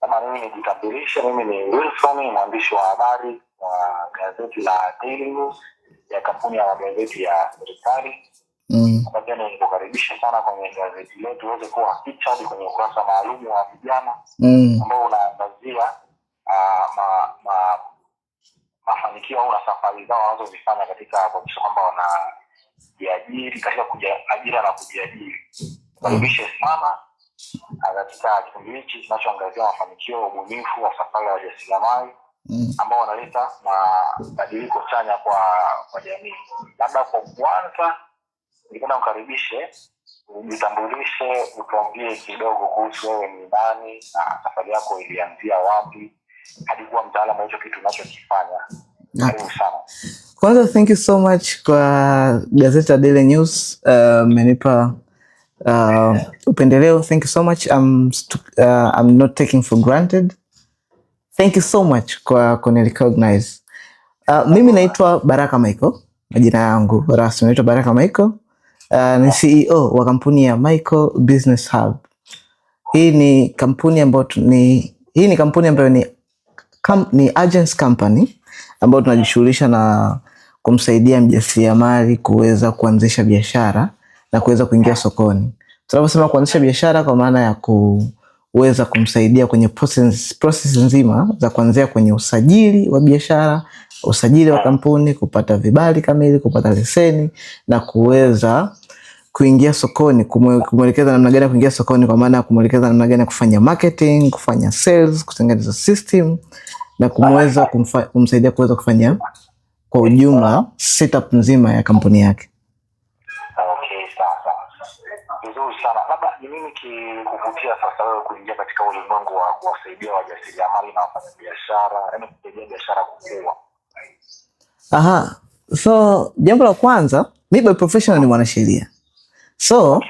Kama mimi nijitambulishe, mimi ni Wilson, mwandishi wa habari wa gazeti la Daily News ya kampuni ya magazeti ya serikali. Hapa tena nikukaribisha sana kwenye gazeti letu uweze kuwa featured kwenye ukurasa maalum wa vijana ambao unaangazia mafanikio au safari zao wanazozifanya katika kuhakikisha kwamba wanajiajiri katika ajira na kujiajiri. Karibisha sana katika kipindi hiki kinachoangazia mafanikio, ubunifu wa safari ya wajasiriamali ambao wanaleta mabadiliko chanya kwa jamii. Labda kwa kwanza ningependa mkaribishe, ujitambulishe, utuambie kidogo kuhusu wewe ni nani na safari yako ilianzia wapi hadi kuwa mtaalamu wa hicho kitu unachokifanya. Karibu sana. Kwanza thank you so much kwa gazeti la Daily News, mmenipa upendeleo. Thank you so much. I'm not taking for granted. Thank you so much kwa kunirecognize. Mimi naitwa Baraka Michael. Majina yangu rasmi naitwa Baraka Michael. Ni CEO wa kampuni ya Michael Business Hub. Hii ni kampuni ambayo ni agency company ambayo tunajishughulisha na kumsaidia mjasiriamali kuweza kuanzisha biashara na kuweza kuingia sokoni. Tunaposema kuanzisha biashara kwa maana ya kuweza kumsaidia kwenye process nzima za kuanzia kwenye usajili wa biashara, usajili wa kampuni, kupata vibali kamili, kupata leseni na kuweza kuingia sokoni, kumwelekeza namna gani kuingia sokoni, kwa maana ya kumwelekeza namna gani kufanya marketing, kufanya sales, kutengeneza system na kumsaidia kuweza kufanya kwa ujumla setup nzima ya kampuni yake. Okay, sawa. Vizuri sana. Labda ni nini kikuvutia sasa wewe kuingia katika ulimwengu wa kuwasaidia wajasiriamali na wafanyabiashara, yaani kusaidia biashara kukua? So jambo la kwanza, mimi by professional ni mwanasheria. So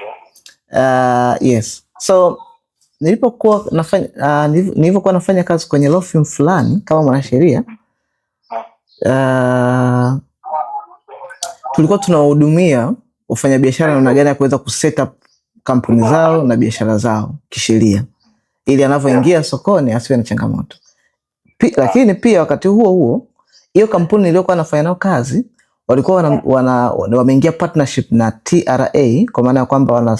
yes. So nilipokuwa nafanya kazi kwenye law firm fulani kama mwanasheria, tulikuwa tunawahudumia wafanyabiashara namna gani ya kuweza kuset up kampuni zao na biashara zao kisheria, ili anavyoingia sokoni asiwe na changamoto. Lakini pia wakati huo hiyo kampuni niliyokuwa nafanya nayo kazi walikuwa wameingia partnership na TRA, kwa maana ya kwamba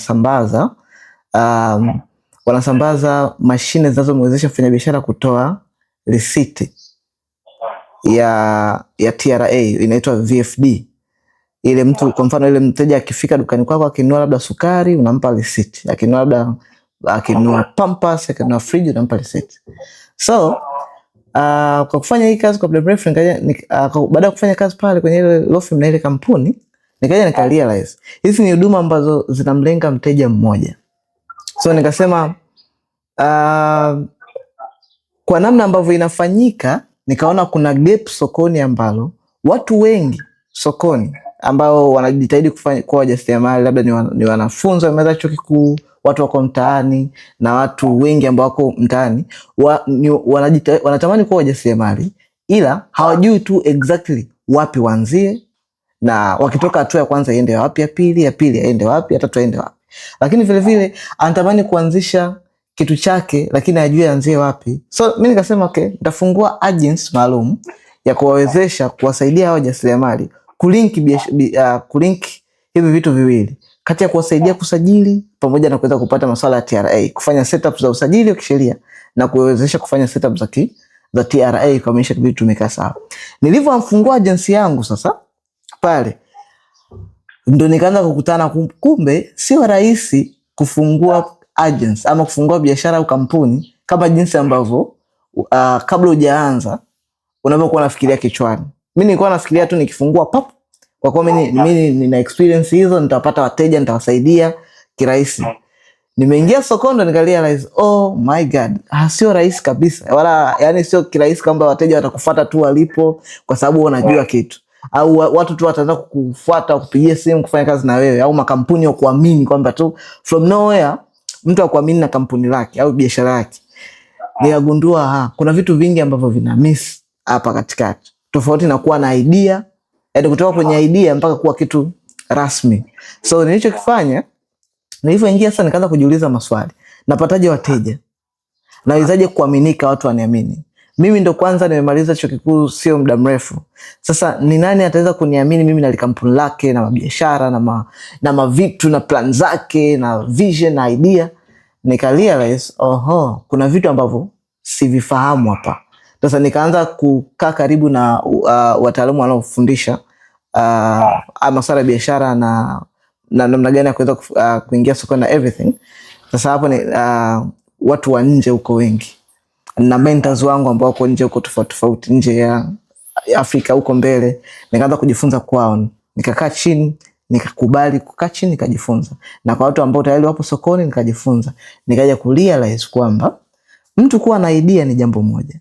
wanasambaza mashine zinazomwezesha mfanyabiashara kutoa risiti ya TRA, inaitwa VFD. Ile mtu, kwa mfano, ile mteja akifika dukani kwako akinunua labda sukari unampa risiti, akinunua pampers, akinunua fridge unampa risiti. So kwa kufanya hii kazi kwa muda mrefu, baada ya kufanya kazi pale kwenye ile law firm na ile kampuni, nika realize hizi ni huduma ambazo zinamlenga mteja mmoja. So nikasema kwa namna ambavyo inafanyika, nikaona kuna gap sokoni ambalo watu wengi sokoni ambao wanajitahidi kuwa wajasiriamali, labda ni wanafunzi wameweza chuo kikuu, watu wako mtaani na watu wengi ambao wako mtaani wanatamani kuwa wajasiriamali, ila hawajui tu exactly wapi waanzie, na wakitoka hatua ya kwanza iende wapi, ya pili aende wapi, ya tatu aende wapi. Lakini vile vile anatamani kuanzisha kitu chake lakini hajui aanzie wapi. So mimi nikasema okay, nitafungua agency maalum ya kuwawezesha, kuwasaidia hao wajasiriamali kulink hivi vitu viwili, kati ya kuwasaidia kusajili pamoja na kuweza kupata masuala ya TRA, kufanya setup za usajili wa kisheria na kuwezesha kufanya setup za TRA kwa maisha vitu tumekaa sawa. Nilivyoamfungua agency yangu sasa, pale ndio nikaanza kukutana, kumbe sio rahisi kufungua agency ama kufungua biashara au kampuni kama jinsi ambavyo kabla hujaanza unavyokuwa unafikiria kichwani. Mimi nilikuwa nafikiria tu nikifungua pop, kwa kuwa mimi nina experience hizo, nitapata wateja, nitawasaidia kirahisi. Nimeingia sokoni nika realize, oh my god, sio rahisi kabisa. Wala yani sio kirahisi kwamba wateja watakufuata tu walipo kwa sababu unajua kitu, au watu tu wataanza kukufuata, kupigia simu, kufanya kazi na wewe, au makampuni ya kuamini kwamba tu from nowhere mtu akuamini na kampuni lake au biashara yake. Nikagundua kuna vitu vingi ambavyo vina miss hapa katikati, tofauti na kuwa na idea, hadi kutoka kwenye idea mpaka kuwa kitu rasmi. So nilichokifanya, nilivyoingia sasa nikaanza kujiuliza maswali. Napataje wateja? Nawezaje kuaminika watu waniamini? Mimi ndo kwanza nimemaliza chuo kikuu sio muda mrefu. Sasa ni nani ataweza kuniamini mimi na kampuni lake na biashara na mavitu na plan zake na vision na idea? Nikarealize kuna vitu ambavyo sivifahamu hapa. Sasa nikaanza kukaa karibu na wataalamu wanaofundisha masuala ya biashara na namna gani ya kuweza kuingia sokoni na everything. Sasa hapo ni watu wa nje huko wengi na mentors wangu ambao wako nje huko tofauti nje ya Afrika huko mbele, nikaanza kujifunza kwao. Nikakaa chini, nikakubali kukaa chini nikajifunza. Na kwa watu ambao tayari wapo sokoni nikajifunza. Nikaja kurealize kwamba mtu kuwa na idea ni jambo moja.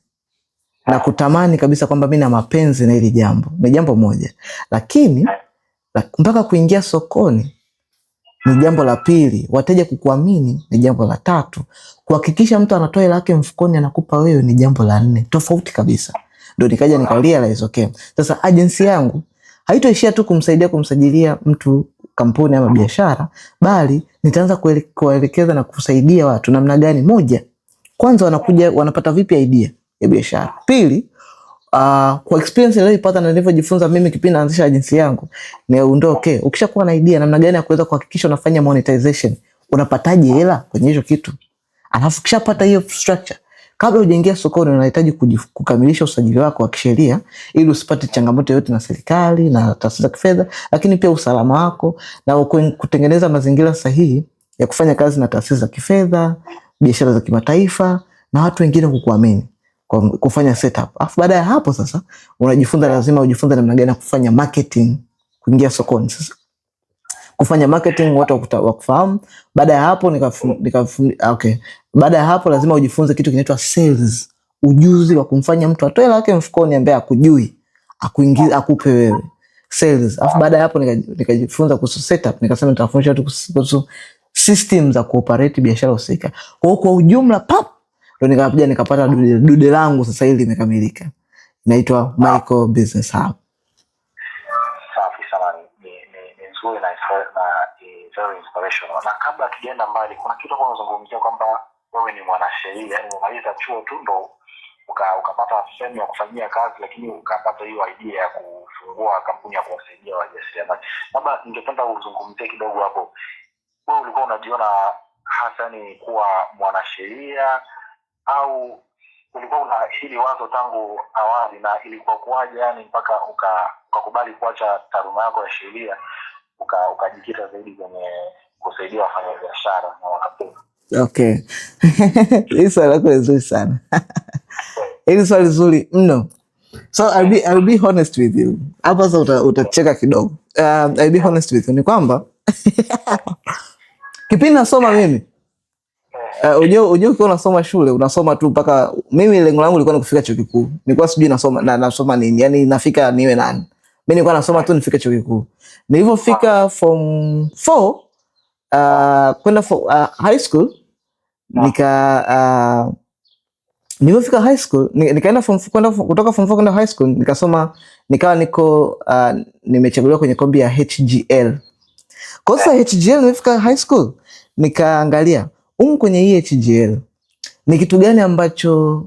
Na kutamani kabisa kwamba mimi na mapenzi na hili jambo ni jambo moja. Lakini mpaka kuingia sokoni ni jambo la pili, wateja kukuamini ni jambo la tatu, kuhakikisha mtu anatoa hela yake mfukoni anakupa wewe ni jambo la nne, tofauti kabisa. Ndio nikaja nikarealize sasa agency yangu haitoishia tu kumsaidia kumsajilia mtu kampuni ama biashara, bali nitaanza kuelekeza na kusaidia watu namna gani. Moja, kwanza wanakuja wanapata vipi idea ya biashara. Pili, kwa experience niliyoipata na nilivyojifunza mimi kipindi naanzisha agency yangu, ni ukishakuwa na idea namna gani ya kuweza kuhakikisha unafanya monetization, unapataje hela kwenye hiyo kitu. Alafu kishapata hiyo structure, kabla hujaingia sokoni unahitaji kukamilisha usajili wako wa kisheria ili usipate changamoto yoyote na serikali na taasisi za kifedha, lakini pia usalama wako na kutengeneza mazingira sahihi ya kufanya kazi na taasisi za kifedha, biashara za kimataifa na watu wengine kukuamini, kufanya setup. Alafu baada ya hapo sasa unajifunza, lazima ujifunze namna gani ya kufanya marketing kuingia sokoni. Sasa kufanya marketing watu wakufahamu. Baada ya hapo baada ya hapo lazima ujifunze kitu kinaitwa sales, ujuzi wa kumfanya mtu atoe hela yake mfukoni ambaye akujui, akuingize, akupe wewe sales. Alafu baada ya hapo nikajifunza kuhusu setup, nikasema nitafundisha watu kuhusu system za kuoperate biashara husika. Kwa ujumla ndio nikakuja nikapata dude langu sasa hili limekamilika. Inaitwa Michael Business Hub. Safi sana, ni nzuri na very inspirational. Na kabla tujaenda mbali, kuna kitu kwa unazungumzia kwamba wewe ni mwanasheria, yani umaliza chuo tu ndo ukapata sehemu ya kufanyia kazi, lakini ukapata hiyo idea ya kufungua kampuni ya kuwasaidia wajasiriamali. Labda ningependa uzungumzie kidogo hapo, wewe ulikuwa unajiona hasa ni kuwa mwanasheria au ulikuwa una hili wazo tangu awali, na ilikuwa kuwaje yani mpaka ukakubali kuacha taaluma yako ya sheria ukajikita zaidi kwenye kusaidia wafanyabiashara na wakampuni? Okay. Hili swali lako ni zuri sana. Hili swali zuri mno. So I'll be honest with you. Hapa sasa utacheka kidogo. I'll be honest with you. Ni kwamba kipindi nasoma mimi, unajua ukiwa unasoma shule unasoma tu mpaka, mimi lengo langu lilikuwa ni kufika chuo kikuu. Nilikuwa sijui nasoma nini, yani nafika niwe nani. Mimi nilikuwa nasoma tu nifike chuo kikuu. Nilipofika form 4 kwenda high school, nilipofika high school nikaenda kutoka form 4 kwenda high school nikasoma, nikawa nimechaguliwa kwenye kombi ya HGL. Kwa sasa HGL nilifika high school nikaangalia kwenye hii HGL ni kitu gani ambacho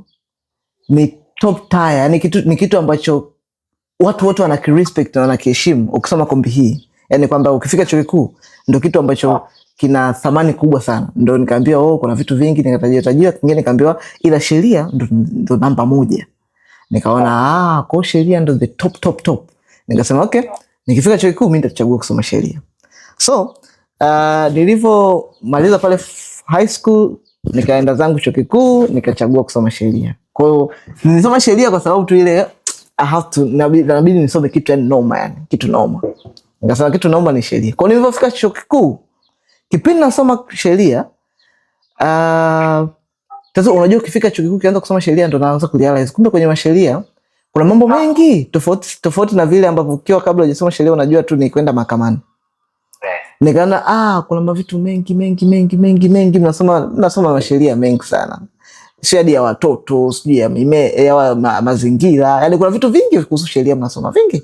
ni top tier, yani ni kitu ambacho watu wote wanakirespect na wanakiheshimu ukisoma kombi hii. Yani kwamba ukifika chuo kikuu ndio kitu ambacho kina thamani kubwa sana. Ndio nikaambiwa kuna vitu vingi, nikatajia kingine nikaambiwa ila sheria ndio namba 1. Nikaona kwa sheria ndio the top. Nikasema okay, nikifika chuo kikuu mimi nitachagua kusoma sheria. So nilipomaliza pale high school nikaenda zangu chuo kikuu nikachagua kusoma sheria. Kwa hiyo nilisoma sheria kwa sababu tu ile inabidi nisome kitu yani noma, yani kitu noma. Nikasema kitu noma ni sheria. Kwa hiyo nilipofika chuo kikuu, kipindi nasoma sheria, sasa unajua ukifika chuo kikuu kianza kusoma sheria ndo naanza kurealize kumbe kwenye sheria kuna mambo mengi tofauti na vile ambavyo ukiwa kabla hujasoma sheria unajua tu ni kwenda mahakamani. Nikaona kuna mavitu mengi nasoma sheria mengi sana. Sio hadi ya watoto, sio ya mazingira. Yaani kuna vitu vingi kuhusu sheria mnasoma vingi.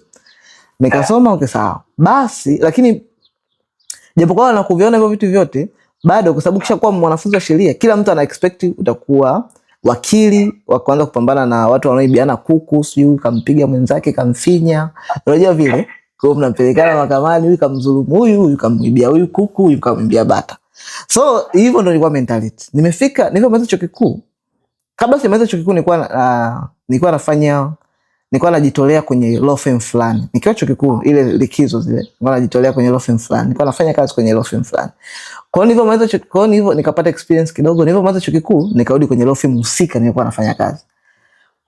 Nikasoma sawa. Basi lakini japokuwa nakuviona hivyo vitu vyote, bado kwa sababu kisha kuwa mwanafunzi wa sheria, kila mtu ana expect utakuwa wakili wakaanza kupambana na watu wanaoibiana kuku, sijui kampiga mwenzake kamfinya, unajua vile. Kwa hiyo mnampelekana mahakamani, huyu kamdhulumu huyu, huyu kamwibia huyu kuku, huyu kamwibia bata. So hivyo ndio ilikuwa mentality. Nilipomaliza chuo kikuu, kabla sijamaliza chuo kikuu nilikuwa najitolea kwenye law firm fulani. Nikiwa chuo kikuu, ile likizo zile, nilikuwa najitolea kwenye law firm fulani. Nilikuwa nafanya kazi kwenye law firm fulani. Kwa hiyo nilipomaliza chuo kikuu, nikapata experience kidogo. Nilipomaliza chuo kikuu, nikarudi kwenye law firm husika nilikuwa nafanya kazi.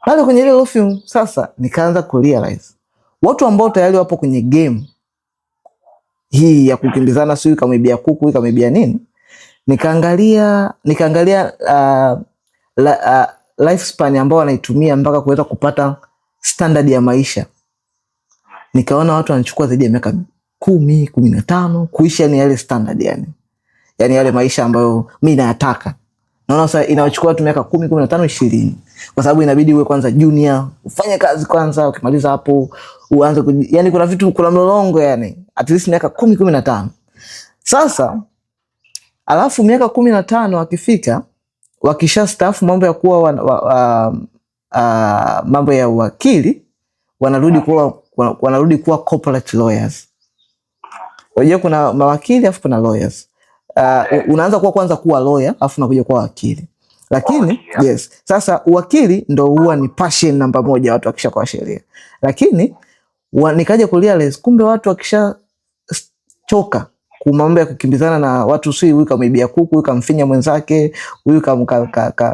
Pale kwenye ile law firm sasa nikaanza kurealize watu ambao tayari wapo kwenye game hii ya kukimbizana, sio kamwibia kuku, kamwibia nini. Nikaangalia lifespan ambao wanaitumia mpaka kuweza kupata standard ya maisha. Nikaona watu wanachukua zaidi ya miaka 10, 15 kuishi yani yale standard yani yale maisha ambayo mimi nayataka. Naona sasa inawachukua watu miaka 10, 15, 20 kwa sababu inabidi uwe kwanza junior, ufanye kazi kwanza, ukimaliza hapo uanze yani kuna mlolongo yani at least miaka 10, 15. Sasa alafu miaka 15 akifika, wakisha staafu mambo ya kuwa mambo ya wakili, wanarudi kuwa corporate lawyers. Unajua kuna mawakili afu kuna lawyers. Unaanza kwanza kuwa lawyer afu unakuja kuwa wakili. Lakini yes, sasa uwakili ndo huwa ni passion namba 1 watu wakisha kwa sheria. Lakini nikaja kurealize kumbe watu wakisha choka mambo ya kukimbizana na watu, si huyu kamwibia kuku, huyu kamfinya mwenzake, huyu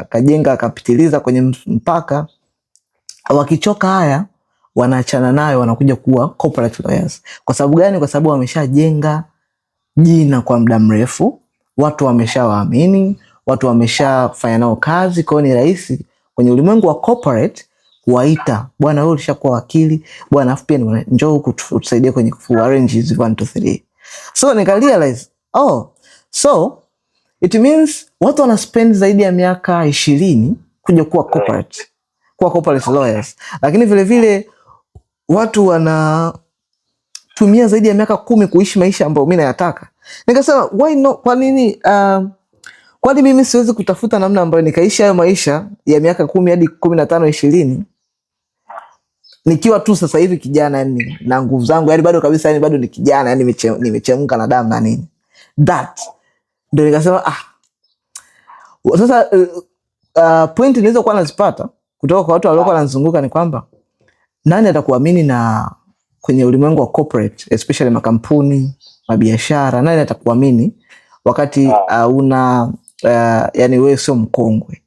kajenga akapitiliza kwenye mpaka. Wakichoka haya, wanaachana nayo, wanakuja kuwa corporate lawyers. Kwa sababu gani? Kwa sababu wameshajenga jina kwa muda mrefu, watu wameshawaamini, watu wameshafanya nao kazi. Kwa hiyo ni rahisi kwenye ulimwengu wa corporate kuwaita, bwana wewe ulishakuwa wakili, bwana afu pia njoo huku tusaidie kwenye arrange hizi 1 2 3. So nikarealize, so it means watu wana spend zaidi ya miaka 20 kuja kuwa corporate lawyers. Lakini vile vile watu wanatumia zaidi ya miaka 10 kuishi maisha ambayo mimi nayataka. Nikasema why not? Kwa nini mimi siwezi kutafuta namna ambayo nikaishi hayo maisha ya miaka 10 hadi 15 20 nikiwa tu sasa hivi kijana yani na nguvu zangu yani bado kabisa yani bado ni kijana yani nimechemka na damu na nini. That ndio nikasema sasa point niweza kuwa nazipata kutoka kwa watu waliokuwa wanazunguka ni kwamba nani atakuamini na kwenye ulimwengu wa corporate, especially makampuni, mabiashara, nani atakuamini wakati yani wewe sio mkongwe.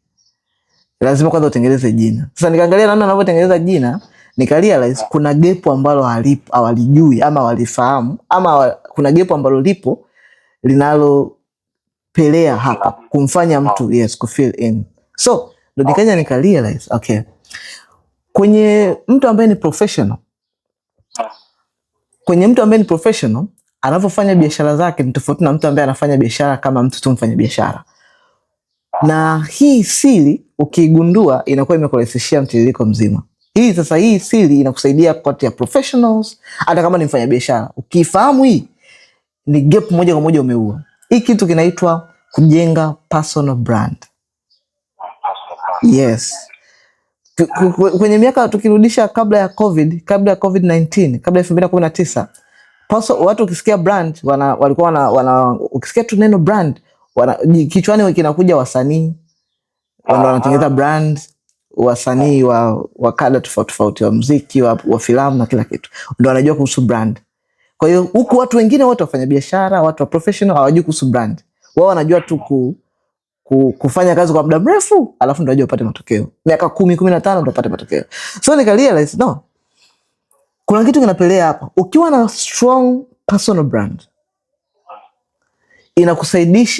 Lazima kwanza utengeneze jina. Sasa nikaangalia namna ninavyotengeneza jina, nikarealize kuna gap ambalo hawalijui ama walifahamu, ama kuna gap ambalo lipo linalopelea hapa kumfanya mtu kufeel in. So ndo nikaja nikarealize okay, kwenye mtu ambaye ni professional anapofanya biashara zake ni tofauti na mtu ambaye anafanya biashara kama mtu tu mfanya biashara. Na hii siri ukigundua inakuwa imekurahisishia mtiririko mzima. Hii siri inakusaidia kati ya professionals hata kama ni mfanya biashara. Ukifahamu hii ni gap moja kwa moja umeua. Hii kitu kinaitwa kujenga personal brand. Yes. Kwenye miaka tukirudisha kabla ya COVID-19, kabla ya 2019, watu ukisikia brand walikuwa ukisikia tu neno brand kichwani kinakuja wasanii wanatengeneza brand, wasanii wa kada tofauti wa muziki, wa filamu na kila kitu ndio wanajua kuhusu brand. Kwa hiyo huku watu wengine wote wafanya biashara, watu wa professional hawajui kuhusu brand. Wao wanajua tu kufanya kazi kwa muda mrefu alafu ndio wapate matokeo. Miaka 10, 15 ndio wapate matokeo. So nikarealize kuna kitu kinapelea hapa. Ukiwa na strong personal brand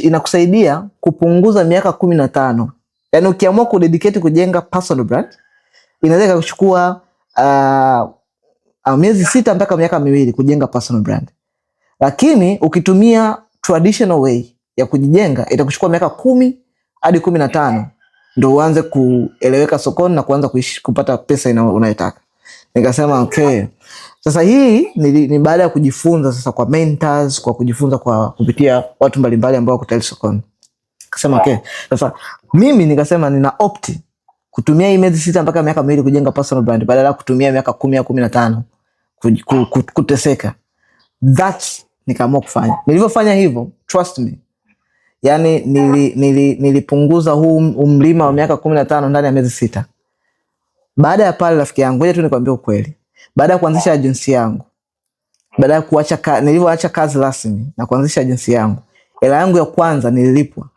inakusaidia kupunguza miaka 15. Yaani ukiamua kudedicate kujenga personal brand inaweza kuchukua miezi 6 mpaka miaka 2 kujenga personal brand. Lakini ukitumia traditional way ya kujijenga itakuchukua miaka 10 hadi 15 ndio uanze kueleweka sokoni na kuanza kupata pesa unayotaka. Nikasema okay. Sasa hii ni baada ya kujifunza sasa kwa mentors, kwa kujifunza kwa kupitia watu mbalimbali ambao wako tayari sokoni. Nikasema okay. Sasa mimi nikasema nina opt kutumia hii miezi 6 mpaka miaka 2 kujenga personal brand badala ya kutumia miaka 10 au 15 kuteseka. Nikaamua kufanya. Nilivyofanya hivyo, trust me, yani nilipunguza huu mlima wa miaka 15 ndani ya miezi 6. Baada ya pale, rafiki yangu, ngoja tu nikwambie ukweli, baada ya kuanzisha agency yangu, baada ya kuacha nilivyoacha kazi rasmi na kuanzisha agency yangu, hela yangu ya kwanza nililipwa,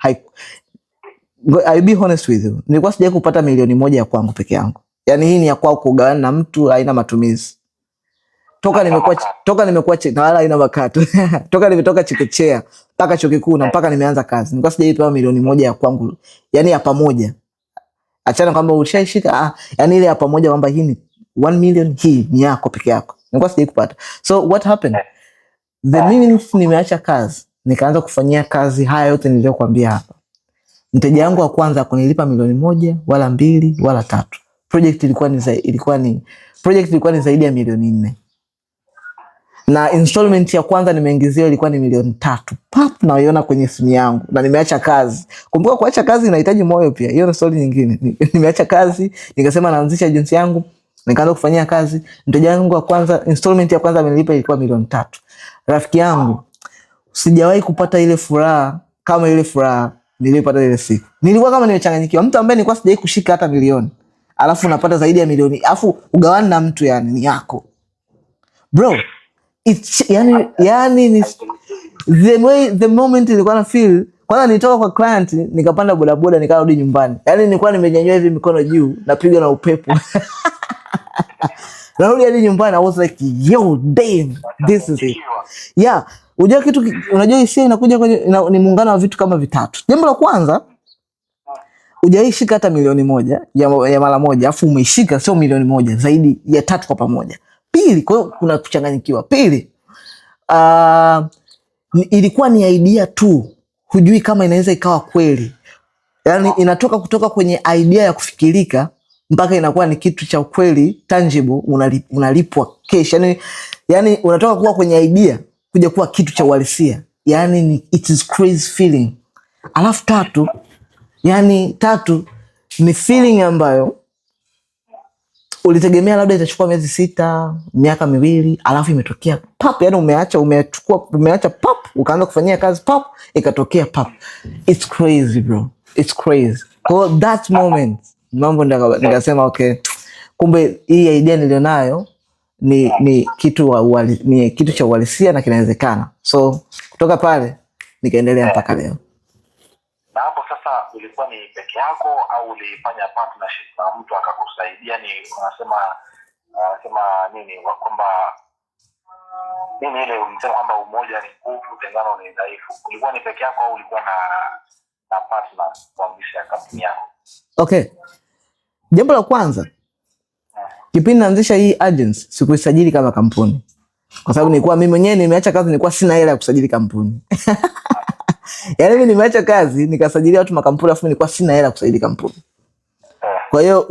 I'll be honest with you, nilikuwa sijawahi kupata 1,000,000 ya kwangu peke yangu. Yani hii ni ya kwako kugawana na mtu, haina matumizi. Toka nimekuwa na wala haina makato. Toka nimetoka chekechea mpaka chuo kikuu na mpaka nimeanza kazi, nilikuwa sijawahi 1,000,000 ya kwangu, yani ya pamoja. Achana kwamba ushaishika, yani ile ya pamoja kwamba hii ni 1 million, hii ni yako peke yako, nilikuwa sijawahi kupata. So what happened, the minute nimeacha kazi nikaanza kufanyia kazi haya yote niliyokuambia hapa, mteja wangu wa kwanza kunilipa 1,000,000 wala 2 wala 3. Project ilikuwa ni zaidi ya 4,000,000, na installment ya kwanza nimeingizia ilikuwa ni 3,000,000. Pap, naiona kwenye simu yangu na nimeacha kazi. Kumbuka kuacha kazi inahitaji moyo pia. Hiyo ni story nyingine. Nimeacha kazi, nikasema naanzisha agency yangu, nikaanza kufanyia kazi. Mteja wangu wa kwanza, installment ya kwanza amenilipa ilikuwa 3,000,000. Rafiki yangu, sijawahi kupata ile furaha kama ile furaha nilipata ile siku. Nilikuwa kama nimechanganyikiwa. Mtu ambaye nilikuwa sijawahi kushika hata milioni, alafu unapata zaidi ya milioni, alafu ugawane na mtu, yani ni yako. Bro, yani ni the moment nilikuwa na feel. Kwanza nilitoka kwa client nikapanda bodaboda nikarudi nyumbani. Yani nilikuwa nimenyanyua hivi mikono juu napiga na upepo. Narudi hadi nyumbani, I was like, yo damn, this is it. Yeah, unajua hisia inakuja kwenye ni muungano wa vitu kama vitatu. Jambo la kwanza, hujaishika hata 1,000,000 ya mara moja, afu umeishika sio 1,000,000 zaidi ya 3 kwa pamoja. Pili, kwa hiyo kuna kuchanganyikiwa. Pili, ilikuwa ni idea tu, hujui kama inaweza ikawa kweli. Yani inatoka kutoka kwenye idea ya kufikirika mpaka inakuwa ni kitu cha ukweli, tangible, unalipwa cash. Yani unatoka kuwa kwenye idea kuja kuwa kitu cha uhalisia. Yani it is crazy feeling. Alafu tatu ni feeling ambayo ulitegemea labda itachukua miezi 6, miaka 2, alafu imetokea pap. Yani umeacha pap, ukaanza kufanyia kazi pap, ikatokea pap. It's crazy bro, it's crazy. Kwa that moment mambo nikasema okay, kumbe hii idea nilionayo ni kitu cha uhalisia na kinawezekana. So kutoka pale nikaendelea mpaka leo. Na hapo sasa ulikuwa ni peke yako au ulifanya partnership na mtu akakusaidia? Ni unasema nini kwamba nini ile unasema kwamba umoja ni nguvu, utengano ni dhaifu. Ulikuwa ni peke yako au ulikuwa na partner kuanzisha kampuni yako? Okay. Jambo la kwanza, kipindi naanzisha hii agency sikuisajili kama kampuni. Kwa sababu nilikuwa mimi mwenyewe nimeacha kazi, nilikuwa sina hela ya kusajili kampuni. Yani mimi nimeacha kazi nikasajili watu makampuni, afu nilikuwa sina hela kusajili kampuni. Kwa hiyo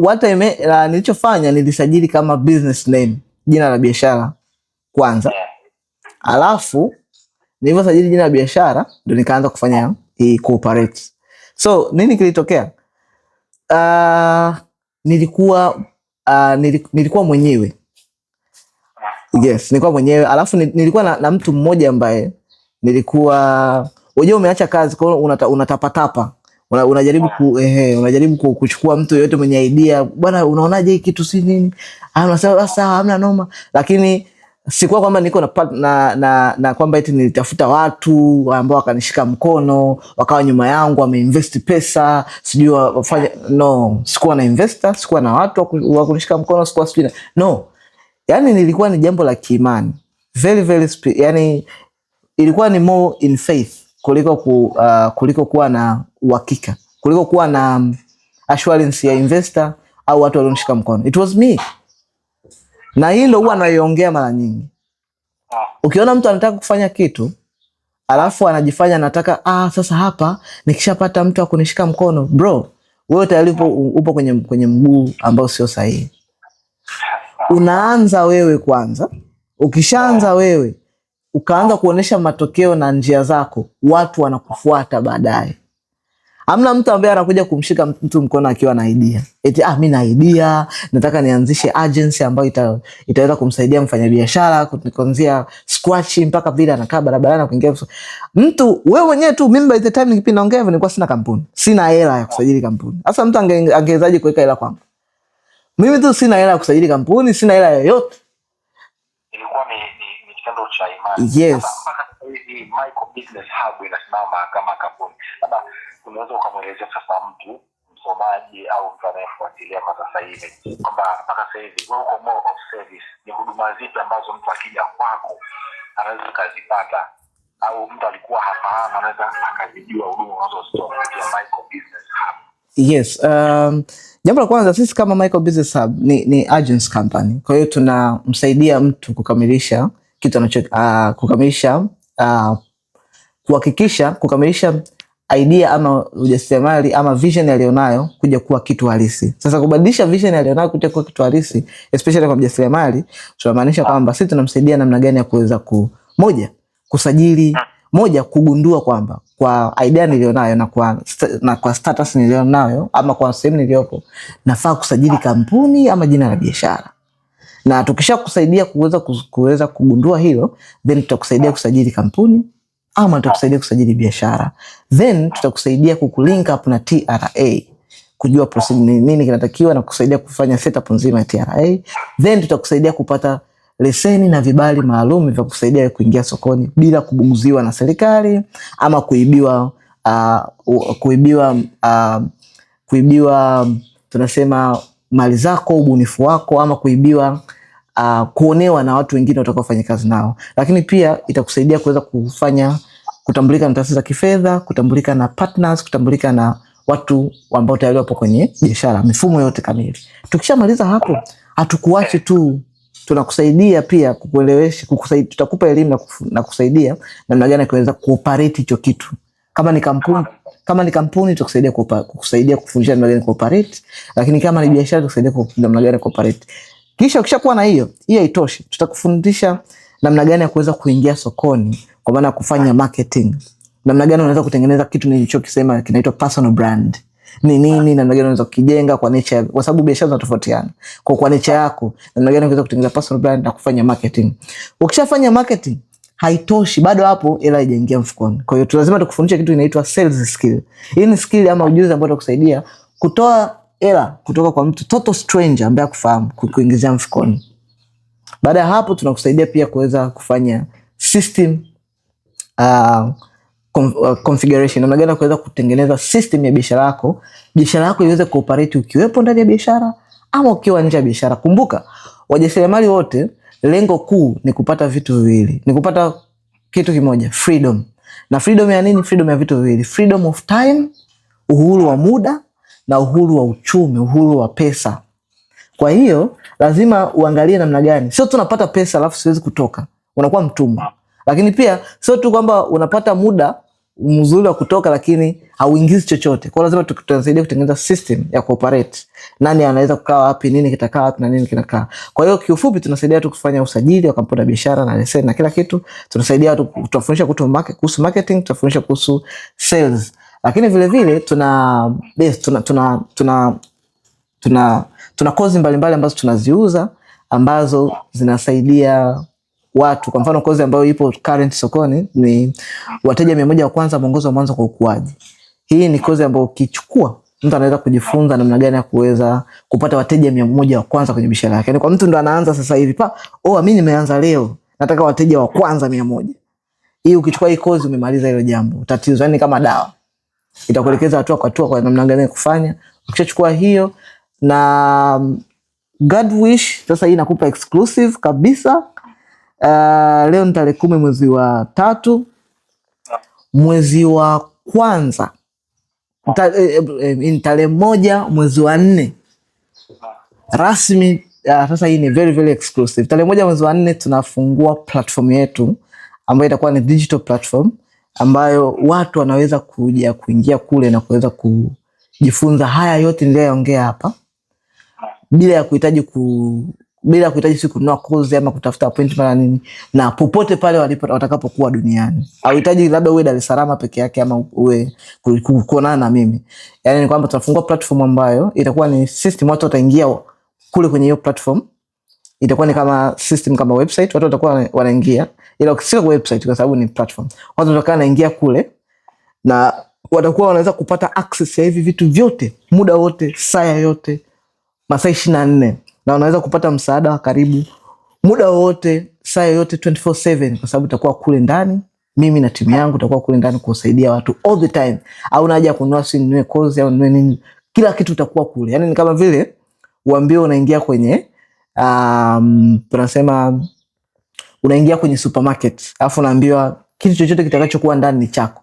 nilichofanya nilisajili kama business name, jina la biashara kwanza. Alafu nilivyosajili jina la biashara ndio nikaanza kufanya hii cooperate. So nini kilitokea? Nilikuwa mwenyewe. Yes, nilikuwa mwenyewe. Alafu nilikuwa na mtu mmoja ambaye unajua umeacha kazi, kwa hiyo unatapatapa. Unajaribu kuchukua mtu yote mwenye idea. Bwana, unaonaje hii kitu si nini? Unasema sawa, hamna noma. Lakini sikuwa kwamba niko na kwamba eti nilitafuta watu ambao wakanishika mkono, wakawa nyuma yangu, wameinvest pesa, sijui wafanye. No, sikuwa na investor, sikuwa na watu wa kunishika mkono, sikuwa sijui. No. Yani nilikuwa ni jambo la kiimani. Very very yani ilikuwa ni more in faith kuliko kuwa na uhakika, kuliko kuwa na assurance ya investor au watu walionishika mkono. It was me. Na hilo huwa naiongea mara nyingi. Ukiona mtu anataka kufanya kitu alafu anajifanya anataka sasa hapa nikishapata mtu akunishika mkono, bro, wewe tayari upo kwenye mguu ambao sio sahihi. Unaanza wewe kwanza. Ukishaanza wewe ukaanza kuonesha matokeo na njia zako, watu wanakufuata baadaye. Hamna mtu ambaye anakuja kumshika mtu mkono akiwa na idea. Eti mimi na idea, nataka nianzishe agency ambayo itaweza kumsaidia mfanyabiashara kuanzia scratch mpaka vile anakaa barabarani kuingia. Mtu wewe mwenyewe tu, mimi by the time nikipindi naongea hivyo nilikuwa sina kampuni. Sina hela ya kusajili kampuni. Sasa mtu angewezaje kuweka hela kwangu? Mimi tu sina hela ya kusajili kampuni, sina hela yoyote. Ilikuwa ni kitendo cha imani. Yes. Hii Micro Business Hub inasimama kama kampuni. Labda unaweza ukamwelezea sasa mtu msomaji au mtu anayefuatilia kwa sasa hivi kwamba mpaka sasa hivi wewe uko more of service, ni huduma zipi ambazo mtu akija kwako anaweza kuzipata, au mtu alikuwa hafahamu anaweza akazijua huduma unazozitoa kupitia Micro Business Hub? Yes, jambo la kwanza, sisi kama Micro Business Hub ni agency company. Kwa hiyo tunamsaidia mtu kukamilisha kitu anacho kukamilisha idea ama ujasiriamali ama vision alionayo kuja kuwa kitu halisi. Sasa kubadilisha vision alionayo kuja kuwa kitu halisi, especially kwa mjasiriamali, tunamaanisha kwamba sisi tunamsaidia namna gani ya kuweza kusajili, kugundua kwamba kwa idea nilionayo na kwa status nilionayo ama kwa sehemu niliopo nafaa kusajili kampuni ama jina la biashara. Na tukisha kusaidia kuweza kugundua hilo, then tutakusaidia kusajili kampuni ama tutakusaidia kusajili biashara. Then tutakusaidia kukulink up na TRA, kujua procedure nini kinatakiwa na kusaidia kufanya setup nzima ya TRA. Then tutakusaidia kupata leseni na vibali maalum vya kusaidia kuingia sokoni bila kubunguziwa na serikali ama kuibiwa tunasema mali zako, ubunifu wako, ama kuonewa na watu wengine watakaofanya kazi nao. Lakini pia itakusaidia kuweza kutambulika na taasisi za kifedha, kutambulika na partners, kutambulika na watu ambao tayari wapo kwenye biashara, mifumo yote kamili. Tukishamaliza hapo, hatukuache tu, tunakusaidia pia kukuelewesha, tutakupa elimu na kusaidia namna gani kuweza kuoperate hicho kitu. Kama ni kampuni tutakusaidia kufundisha namna gani kuoperate, lakini kama ni biashara tutakusaidia namna gani kuoperate. Kisha ukishakuwa na hiyo haitoshi, tutakufundisha namna gani ya kuweza kuingia sokoni, kwa maana kufanya marketing. Namna gani unaweza kutengeneza kitu nilichokisema kinaitwa personal brand. Ni nini, namna gani unaweza kukijenga kwa nature, kwa sababu biashara zinatofautiana. Kwa nature yako, namna gani unaweza kutengeneza personal brand na kufanya marketing. Ukishafanya marketing, haitoshi, bado hapo ila haijaingia mfukoni. Kwa hiyo lazima tukufundishe kitu kinaitwa sales skill. Hii ni skill ama ujuzi ambao utakusaidia kutoa hela kutoka kwa mtu total stranger ambaye hakufahamu kuingizia mfukoni. Baada ya hapo tunakusaidia pia kuweza kufanya system configuration, namna gani kuweza kutengeneza system ya biashara yako iweze kuoperate ukiwepo ndani ya biashara ama ukiwa nje ya biashara. Kumbuka, wajasiriamali wote lengo kuu ni kupata vitu viwili. Ni kupata kitu kimoja, freedom. Na freedom ya nini? Freedom ya vitu viwili. Freedom of time, uhuru wa muda, na uhuru wa uchumi, uhuru wa pesa. Kwa hiyo lazima uangalie namna gani. Sio tunapata pesa alafu siwezi kutoka, unakuwa mtumwa. Lakini pia sio tu kwamba unapata muda mzuri wa kutoka lakini hauingizi chochote. Kwa lazima tutasaidia kutengeneza system ya cooperate. Nani anaweza kukaa wapi, nini kitakaa wapi na nini kinakaa. Kwa hiyo kiufupi tunasaidia tu kufanya usajili wa kampuni ya biashara na leseni na kila kitu. Tunasaidia watu, tutafundisha kuhusu marketing, tutafundisha kuhusu sales. Lakini vile vile tuna kozi mbalimbali ambazo tunaziuza ambazo zinasaidia watu. Kwa mfano kozi ambayo ipo current sokoni ni wateja 100 wa kwanza, mwongozo wa mwanzo kwa ukuaji. Hii ni kozi ambayo ukichukua mtu anaweza kujifunza namna gani ya kuweza kupata wateja 100 wa kwanza kwenye biashara yake. Yaani kwa mtu ndo anaanza sasa hivi mimi nimeanza leo, nataka wateja wa kwanza 100. Hii ukichukua hii kozi umemaliza hilo jambo. Tatizo yani kama dawa. Itakuelekeza hatua kwa hatua kwa namna gani kufanya. Ukishachukua hiyo na God wish, sasa hii nakupa exclusive kabisa. Leo ni tarehe 10 mwezi wa 3, mwezi wa kwanza, tarehe 1 mwezi wa 4 rasmi. Sasa hii ni very very exclusive. Tarehe 1 mwezi wa 4 tunafungua platform yetu ambayo itakuwa ni digital platform ambayo watu wanaweza kuingia kule na kuweza kujifunza haya yote niliyoongea hapa bila ya kuhitaji bila kuhitaji siku kununua course ama kutafuta appointment na nini, na popote pale watakapokuwa duniani. Hauhitaji labda uwe Dar es Salaam peke yake ama uwe kuonana na mimi. Yani ni kwamba tunafungua platform ambayo itakuwa ni system, watu wataingia kule kwenye hiyo platform. Itakuwa ni kama system, kama website, watu watakuwa wanaingia, ila ukisika kwa website kwa sababu ni platform. Watu watakuwa wanaingia kule na watakuwa wanaweza kupata access ya hivi vitu vyote muda wote, saa yote, masaa 24, na wanaweza kupata msaada wa karibu muda wote, saa yote, 24/7, kwa sababu itakuwa kule ndani. Mimi na timu yangu tutakuwa kule ndani kusaidia watu all the time. Au haja kununua nunue course au nunue nini, kila kitu itakuwa kule. Yani ni kama vile uambie unaingia kwenye tunasema unaingia kwenye supermarket, alafu unaambiwa kitu chochote kitakachokuwa ndani ni chako,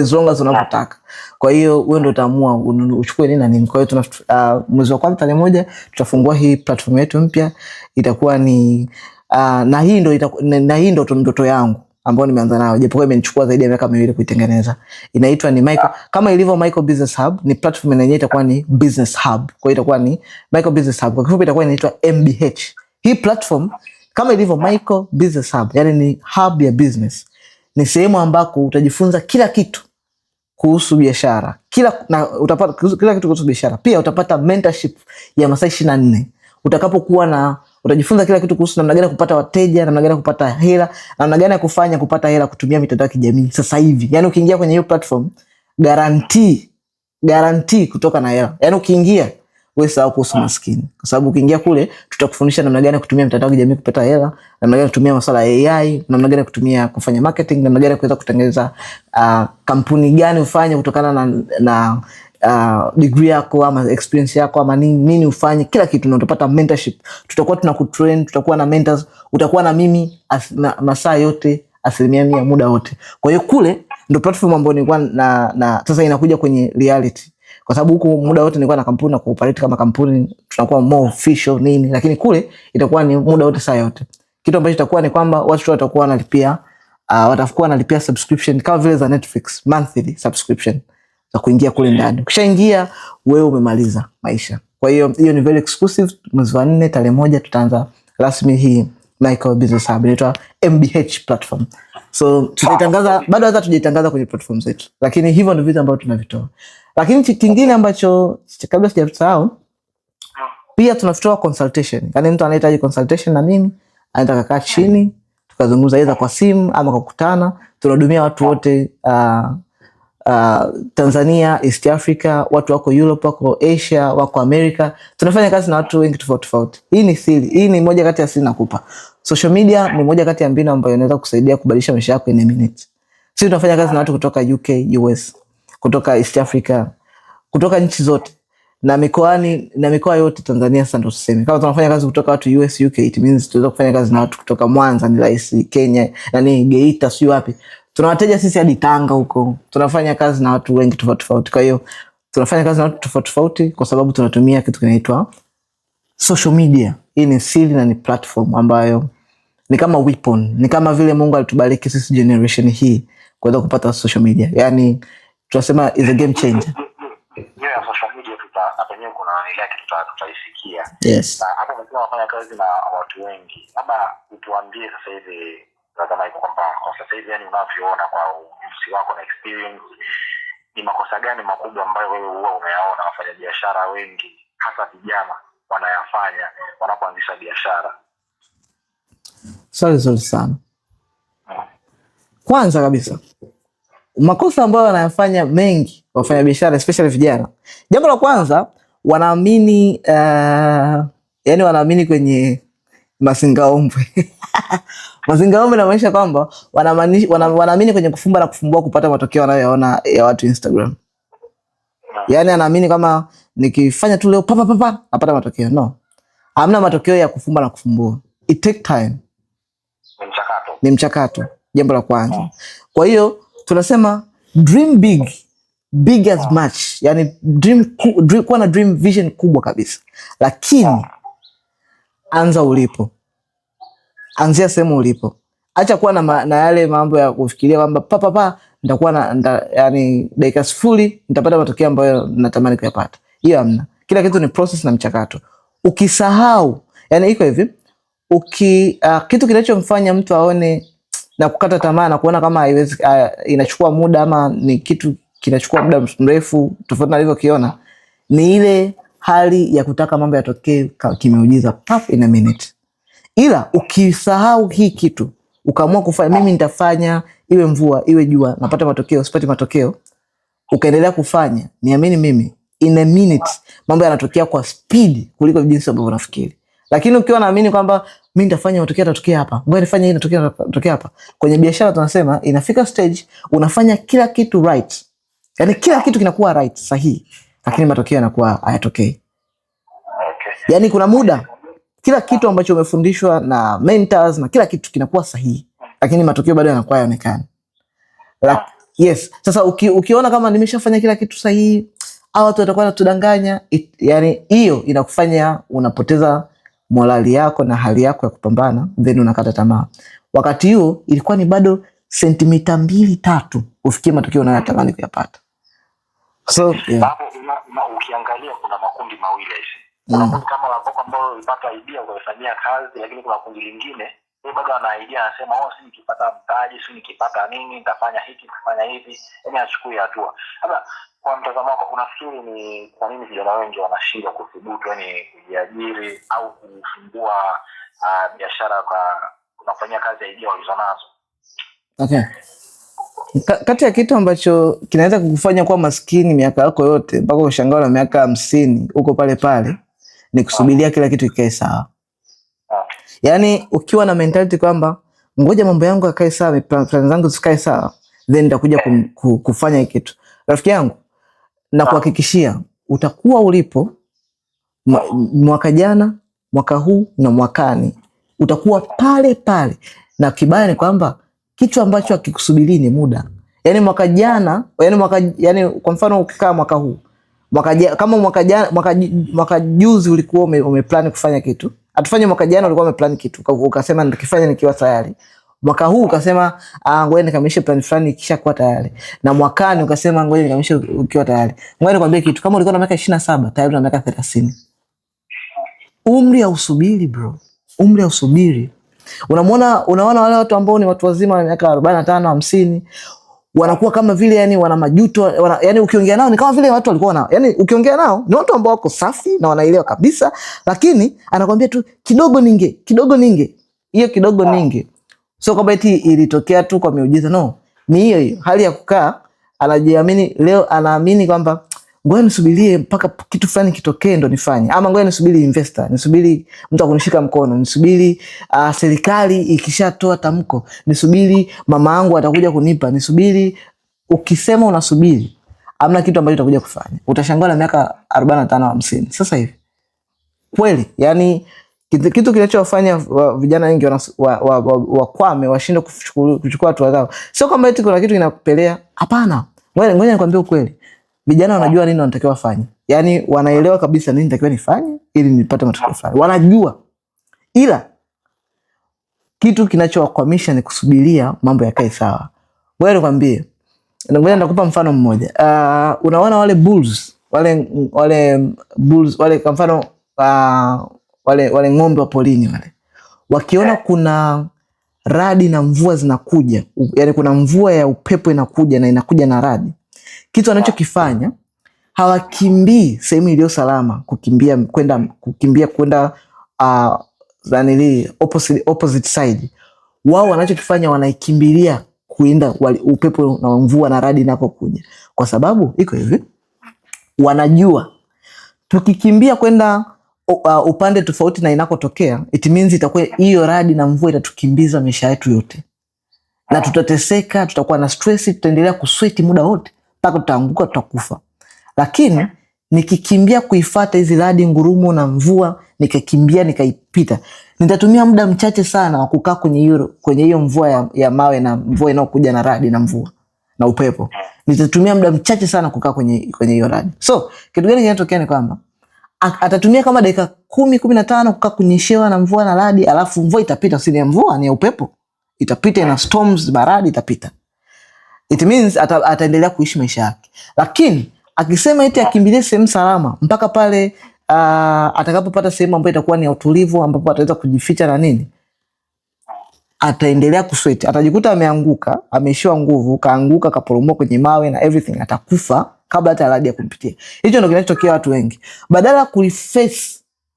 as long as unapotaka. Kwa hiyo wewe ndio utaamua uchukue nini na nini. Kwa hiyo mwezi wa kwanza tarehe 1 tutafungua hii platform yetu mpya. Itakuwa ni na hii ndio ndoto yangu ambayo nimeanza nayo, japokuwa imenichukua zaidi ya miaka 2 kuitengeneza. Inaitwa ni Michael, kama ilivyo Michael Business Hub, ni platform yenyewe itakuwa ni Business Hub. Kwa hiyo itakuwa ni Michael Business Hub, kwa kifupi itakuwa inaitwa MBH. Hii platform kama ilivyo Michael Business Hub, yani ni hub ya business, ni sehemu ambako utajifunza kila kitu kuhusu biashara, utapata kila kitu kuhusu biashara. Pia utapata mentorship ya masaa 24 utakapokuwa utajifunza kila kitu kuhusu namna gani kupata wateja, namna gani kupata hela, namna gani kupata hela kutumia mitandao ya kijamii sasa hivi. Yani ukiingia kwenye hiyo platform, guarantee kutoka na hela. Yani ukiingia wewe sawa kuhusu maskini, kwa sababu ukiingia kule tutakufundisha namna gani kutumia mitandao ya kijamii kupata hela, namna gani kutumia masuala ya AI, namna gani kutumia kufanya marketing, namna gani kuweza kutengeneza kampuni gani ufanye kutokana na degree yako ama experience yako ama nini ufanye, kila kitu. Na utapata mentorship, tutakuwa tunakutrain, tutakuwa na mentors, utakuwa na mimi masaa yote, 100% muda wote. Kwa hiyo kule ndio platform ambayo nilikuwa na sasa inakuja kwenye reality, kwa sababu huko muda wote nilikuwa na kampuni na cooperate kama kampuni, tunakuwa more official nini, lakini kule itakuwa ni muda wote, saa yote. Kitu ambacho itakuwa ni kwamba watu watakuwa wanalipia subscription kama vile za Netflix, monthly subscription za kuingia kule ndani. Ukishaingia wewe umemaliza maisha. Kwa hiyo ni very exclusive. Mwezi wa 4 tarehe 1 tutaanza rasmi hii Michael Business Hub, inaitwa MBH platform. So tutaitangaza, bado hata tujitangaza kwenye platform zetu, lakini hivyo ndio vitu ambavyo tunavitoa. Lakini kingine ambacho kabla sijasahau, pia tunatoa consultation. Yani mtu anahitaji consultation na mimi, anataka kaa chini tukazungumza, aidha kwa simu ama kwa kukutana. Tunahudumia watu wote Tanzania, East Africa, watu wako Europe, wako Asia, wako America. Tunafanya kazi na watu wengi tofauti tofauti. Hii ni siri, hii ni moja kati ya siri nakupa. Social media ni moja kati ya mbinu ambayo inaweza kusaidia kubadilisha maisha yako in a minute. Sisi tunafanya kazi na watu kutoka UK, US, kutoka East Africa, kutoka nchi zote na mikoa yote Tanzania. Sasa ndo tuseme kama tunafanya kazi kutoka watu US, UK, it means tunaweza kufanya kazi na watu kutoka Mwanza, ni rahisi, Kenya, Geita, sio wapi. Tuna wateja sisi hadi Tanga huko. Tunafanya kazi na watu wengi tofauti tofauti. Kwa hiyo tunafanya kazi na watu tofauti tofauti kwa sababu tunatumia kitu kinaitwa social media. Hii ni siri na ni platform ambayo ni kama weapon, ni kama vile Mungu alitubariki sisi generation hii kuweza kupata social media. Yani tunasema is a game changer. Yeah, social media na penyewe kuna ile kitu tutaisikia. Yes. Na hapo mtu anafanya kazi na watu wengi. Labda utuambie sasa hivi kama iko kwamba kwa sasa hivi, yani unavyoona kwa ujuzi wako na experience, ni makosa gani makubwa ambayo wewe huwa umeyaona wafanya biashara wengi hasa vijana wanayafanya wanapoanzisha biashara? Swali zuri sana. Kwanza kabisa, makosa ambayo wanayafanya mengi wafanya biashara especially vijana, jambo la kwanza, wanaamini yani wanaamini kwenye mazingaombwe. Mazingaombwe inamaanisha kwamba wanaamini kwenye kufumba na kufumbua kupata matokeo wanayoona ya watu Instagram. Yani anaamini kama nikifanya tu leo papa napata matokeo. No. Hamna matokeo ya kufumba na kufumbua. It take time. Ni mchakato. Jambo la kwanza. Kwa hiyo tunasema dream big as much. Yani kuwa na dream vision kubwa kabisa. Lakini anza ulipo. Anzia sehemu ulipo. Acha kuwa na yale mambo ya kufikiria kwamba papa nitakuwa yani dakika sifuri nitapata matokeo ambayo natamani kuyapata. Hiyo hamna. Kila kitu ni process na mchakato. Ukisahau, yani iko hivi, kitu kinachomfanya mtu aone na kukata tamaa na kuona kama haiwezi, inachukua muda ama ni kitu kinachukua muda mrefu tofauti na alivyokiona, ni ile hali ya kutaka mambo yatokee kimeujiza pap in a minute. Ila ukisahau hii kitu, ukaamua kufanya mimi nitafanya iwe mvua iwe jua, napata matokeo sipati matokeo, ukaendelea kufanya, niamini mimi, in a minute mambo yanatokea kwa speed kuliko jinsi ambavyo unafikiri. Lakini ukiwa naamini kwamba mimi nitafanya matokeo yatatokea hapa, ngoja nifanye hii yatatokea hapa. Kwenye biashara tunasema inafika stage unafanya kila kitu right. Yaani kila kitu kinakuwa right, sahihi, lakini matokeo yanakuwa hayatokei. Yaani kuna muda kila kitu ambacho umefundishwa na mentors na kila kitu kinakuwa sahihi, lakini matokeo bado yanakuwa hayaonekani. Yes, sasa ukiona kama nimeshafanya kila kitu sahihi, au watu watakuwa wanatudanganya, yani hiyo inakufanya unapoteza morali yako na hali yako ya kupambana, then unakata tamaa. Wakati huo ilikuwa ni bado sentimita 2-3 ufikie matokeo unayotamani kuyapata. So yeah. Ukiangalia kuna makundi mawili hivi. Kuna kundi kama la Boko ambao ulipata idea ukafanyia kazi, lakini kuna kundi lingine yeye bado ana idea, anasema si nikipata mtaji, si nikipata nini nitafanya hiki nitafanya hivi, yani achukue hatua. Sasa kwa mtazamo wako unafikiri ni kwa nini vijana wengi wanashindwa kudhubutu, yani kujiajiri au kufungua biashara kwa kufanyia kazi idea walizonazo? Okay. Kati ya kitu ambacho kinaweza kukufanya kuwa maskini miaka yako yote mpaka ushangaa na miaka 50 uko pale pale ni kusubiria kila kitu kikae sawa. Yaani ukiwa na mentality kwamba ngoja mambo yangu yakae sawa, plan zangu zikae sawa, then nitakuja kufanya kitu. Rafiki yangu, na kuhakikishia utakuwa ulipo mwaka jana, mwaka huu na mwakani, utakuwa pale pale. Na kibaya ni kwamba kitu ambacho hakikusubiri ni muda. Yaani mwaka jana, yani kwa mfano ukikaa mwaka huu, kama mwaka juzi ulikuwa umeplan kufanya kitu. Atufanye mwaka jana ulikuwa umeplan kitu, ukasema nitakifanya nikiwa tayari. Mwaka huu ukasema ngoja nikamilishe plan fulani kisha kuwa tayari. Na mwakani ukasema ngoja nikamilishe ukiwa tayari. Ngoja nikwambie kitu, kama ulikuwa na miaka 27 tayari una miaka 30. Umri hausubiri bro. Umri hausubiri. Unaona wale watu ambao ni watu wazima wa miaka 45, 50 wanakuwa kama vile yani wana majuto, yani ukiongea nao ni kama vile watu walikuwa nao. Yani ukiongea nao ni watu ambao wako safi na wanaelewa kabisa, lakini anakuambia tu kidogo ninge. Hiyo kidogo ninge. So kwamba eti ilitokea tu kwa miujiza, no. Ni hiyo hali ya kukaa anajiamini, leo anaamini kwamba ngoja nisubirie mpaka kitu fulani kitokee ndo nifanye, ama ngoja nisubiri investor, nisubiri mtu akunishika mkono, nisubiri serikali ikishatoa tamko, nisubiri mama yangu atakuja kunipa, nisubiri. Ukisema unasubiri, hamna kitu ambacho utakuja kufanya. Utashangaa na miaka 45 50 sasa hivi. Kweli, yani kitu kinachowafanya vijana wengi wakwame, washinde kuchukua hatua zao, sio kwamba eti kuna kitu kinakupelea. Hapana. Ngoja nikwambie ukweli. Vijana wanajua nini wanatakiwa wafanye. Yaani wanaelewa kabisa nini natakiwa nifanye ili nipate matokeo fulani. Wanajua. Ila kitu kinachowakwamisha ni kusubiria mambo yakae sawa. Ngoja nikwambie. Ngoja nitakupa mfano mmoja. Unaona wale bulls, wale bulls, wale kwa mfano wale ng'ombe wa polini wale. Wakiona kuna radi na mvua zinakuja, yani kuna mvua ya upepo inakuja na inakuja na radi, kitu anachokifanya hawakimbii sehemu iliyo salama kukimbia kwenda opposite side. Wao wanachokifanya wanaikimbilia kuenda upepo na mvua na radi inapokuja, kwa sababu iko hivi, wanajua tukikimbia kwenda upande tofauti na inakotokea, it means itakuwa hiyo radi na mvua itatukimbiza maisha yetu yote, na tutateseka, tutakuwa na stress, tutaendelea kusweat muda wote mpaka tutaanguka, tutakufa. Lakini nikikimbia kuifuata hizi radi, ngurumo na mvua, nikakimbia nikaipita, nitatumia muda mchache sana wa kukaa kwenye hiyo mvua ya mawe na mvua inayokuja na radi na mvua na upepo. Nitatumia muda mchache sana kukaa kwenye hiyo radi. So kitu gani kinatokea ni kwamba atatumia kama dakika 10-15 kukaa kunyeshewa na mvua na radi, alafu mvua itapita, si ni mvua, ni upepo, itapita, na storms, baradi itapita. It means ataendelea kuishi maisha yake. Lakini akisema eti akimbilie sehemu salama mpaka pale atakapopata sehemu ambayo itakuwa ni ya utulivu, ambapo ataweza kujificha na nini, ataendelea kusweat, atajikuta ameanguka, ameishiwa nguvu, kaanguka, kaporomoka kwenye mawe na everything, atakufa kabla hata radi ya kumpitia. Hicho ndio kinachotokea watu wengi. Badala ya kuiface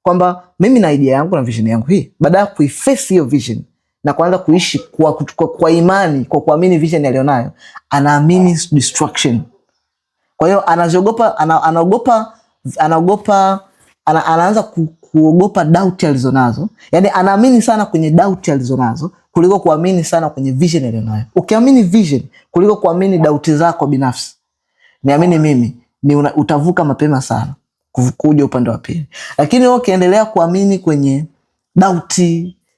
kwamba mimi na idea yangu na vision yangu hii, badala ya kuiface hiyo vision na kuanza kuishi kwa imani, kwa kuamini vision alionayo, anaamini destruction. Kwa hiyo anaanza kuogopa doubt alizonazo. Yani anaamini sana kwenye doubt alizonazo kuliko kuamini sana kwenye vision alionayo. Ukiamini vision kuliko kuamini doubt zako binafsi, niamini mimi, utavuka mapema sana kuja upande wa pili. Lakini ukiendelea kuamini kwenye doubt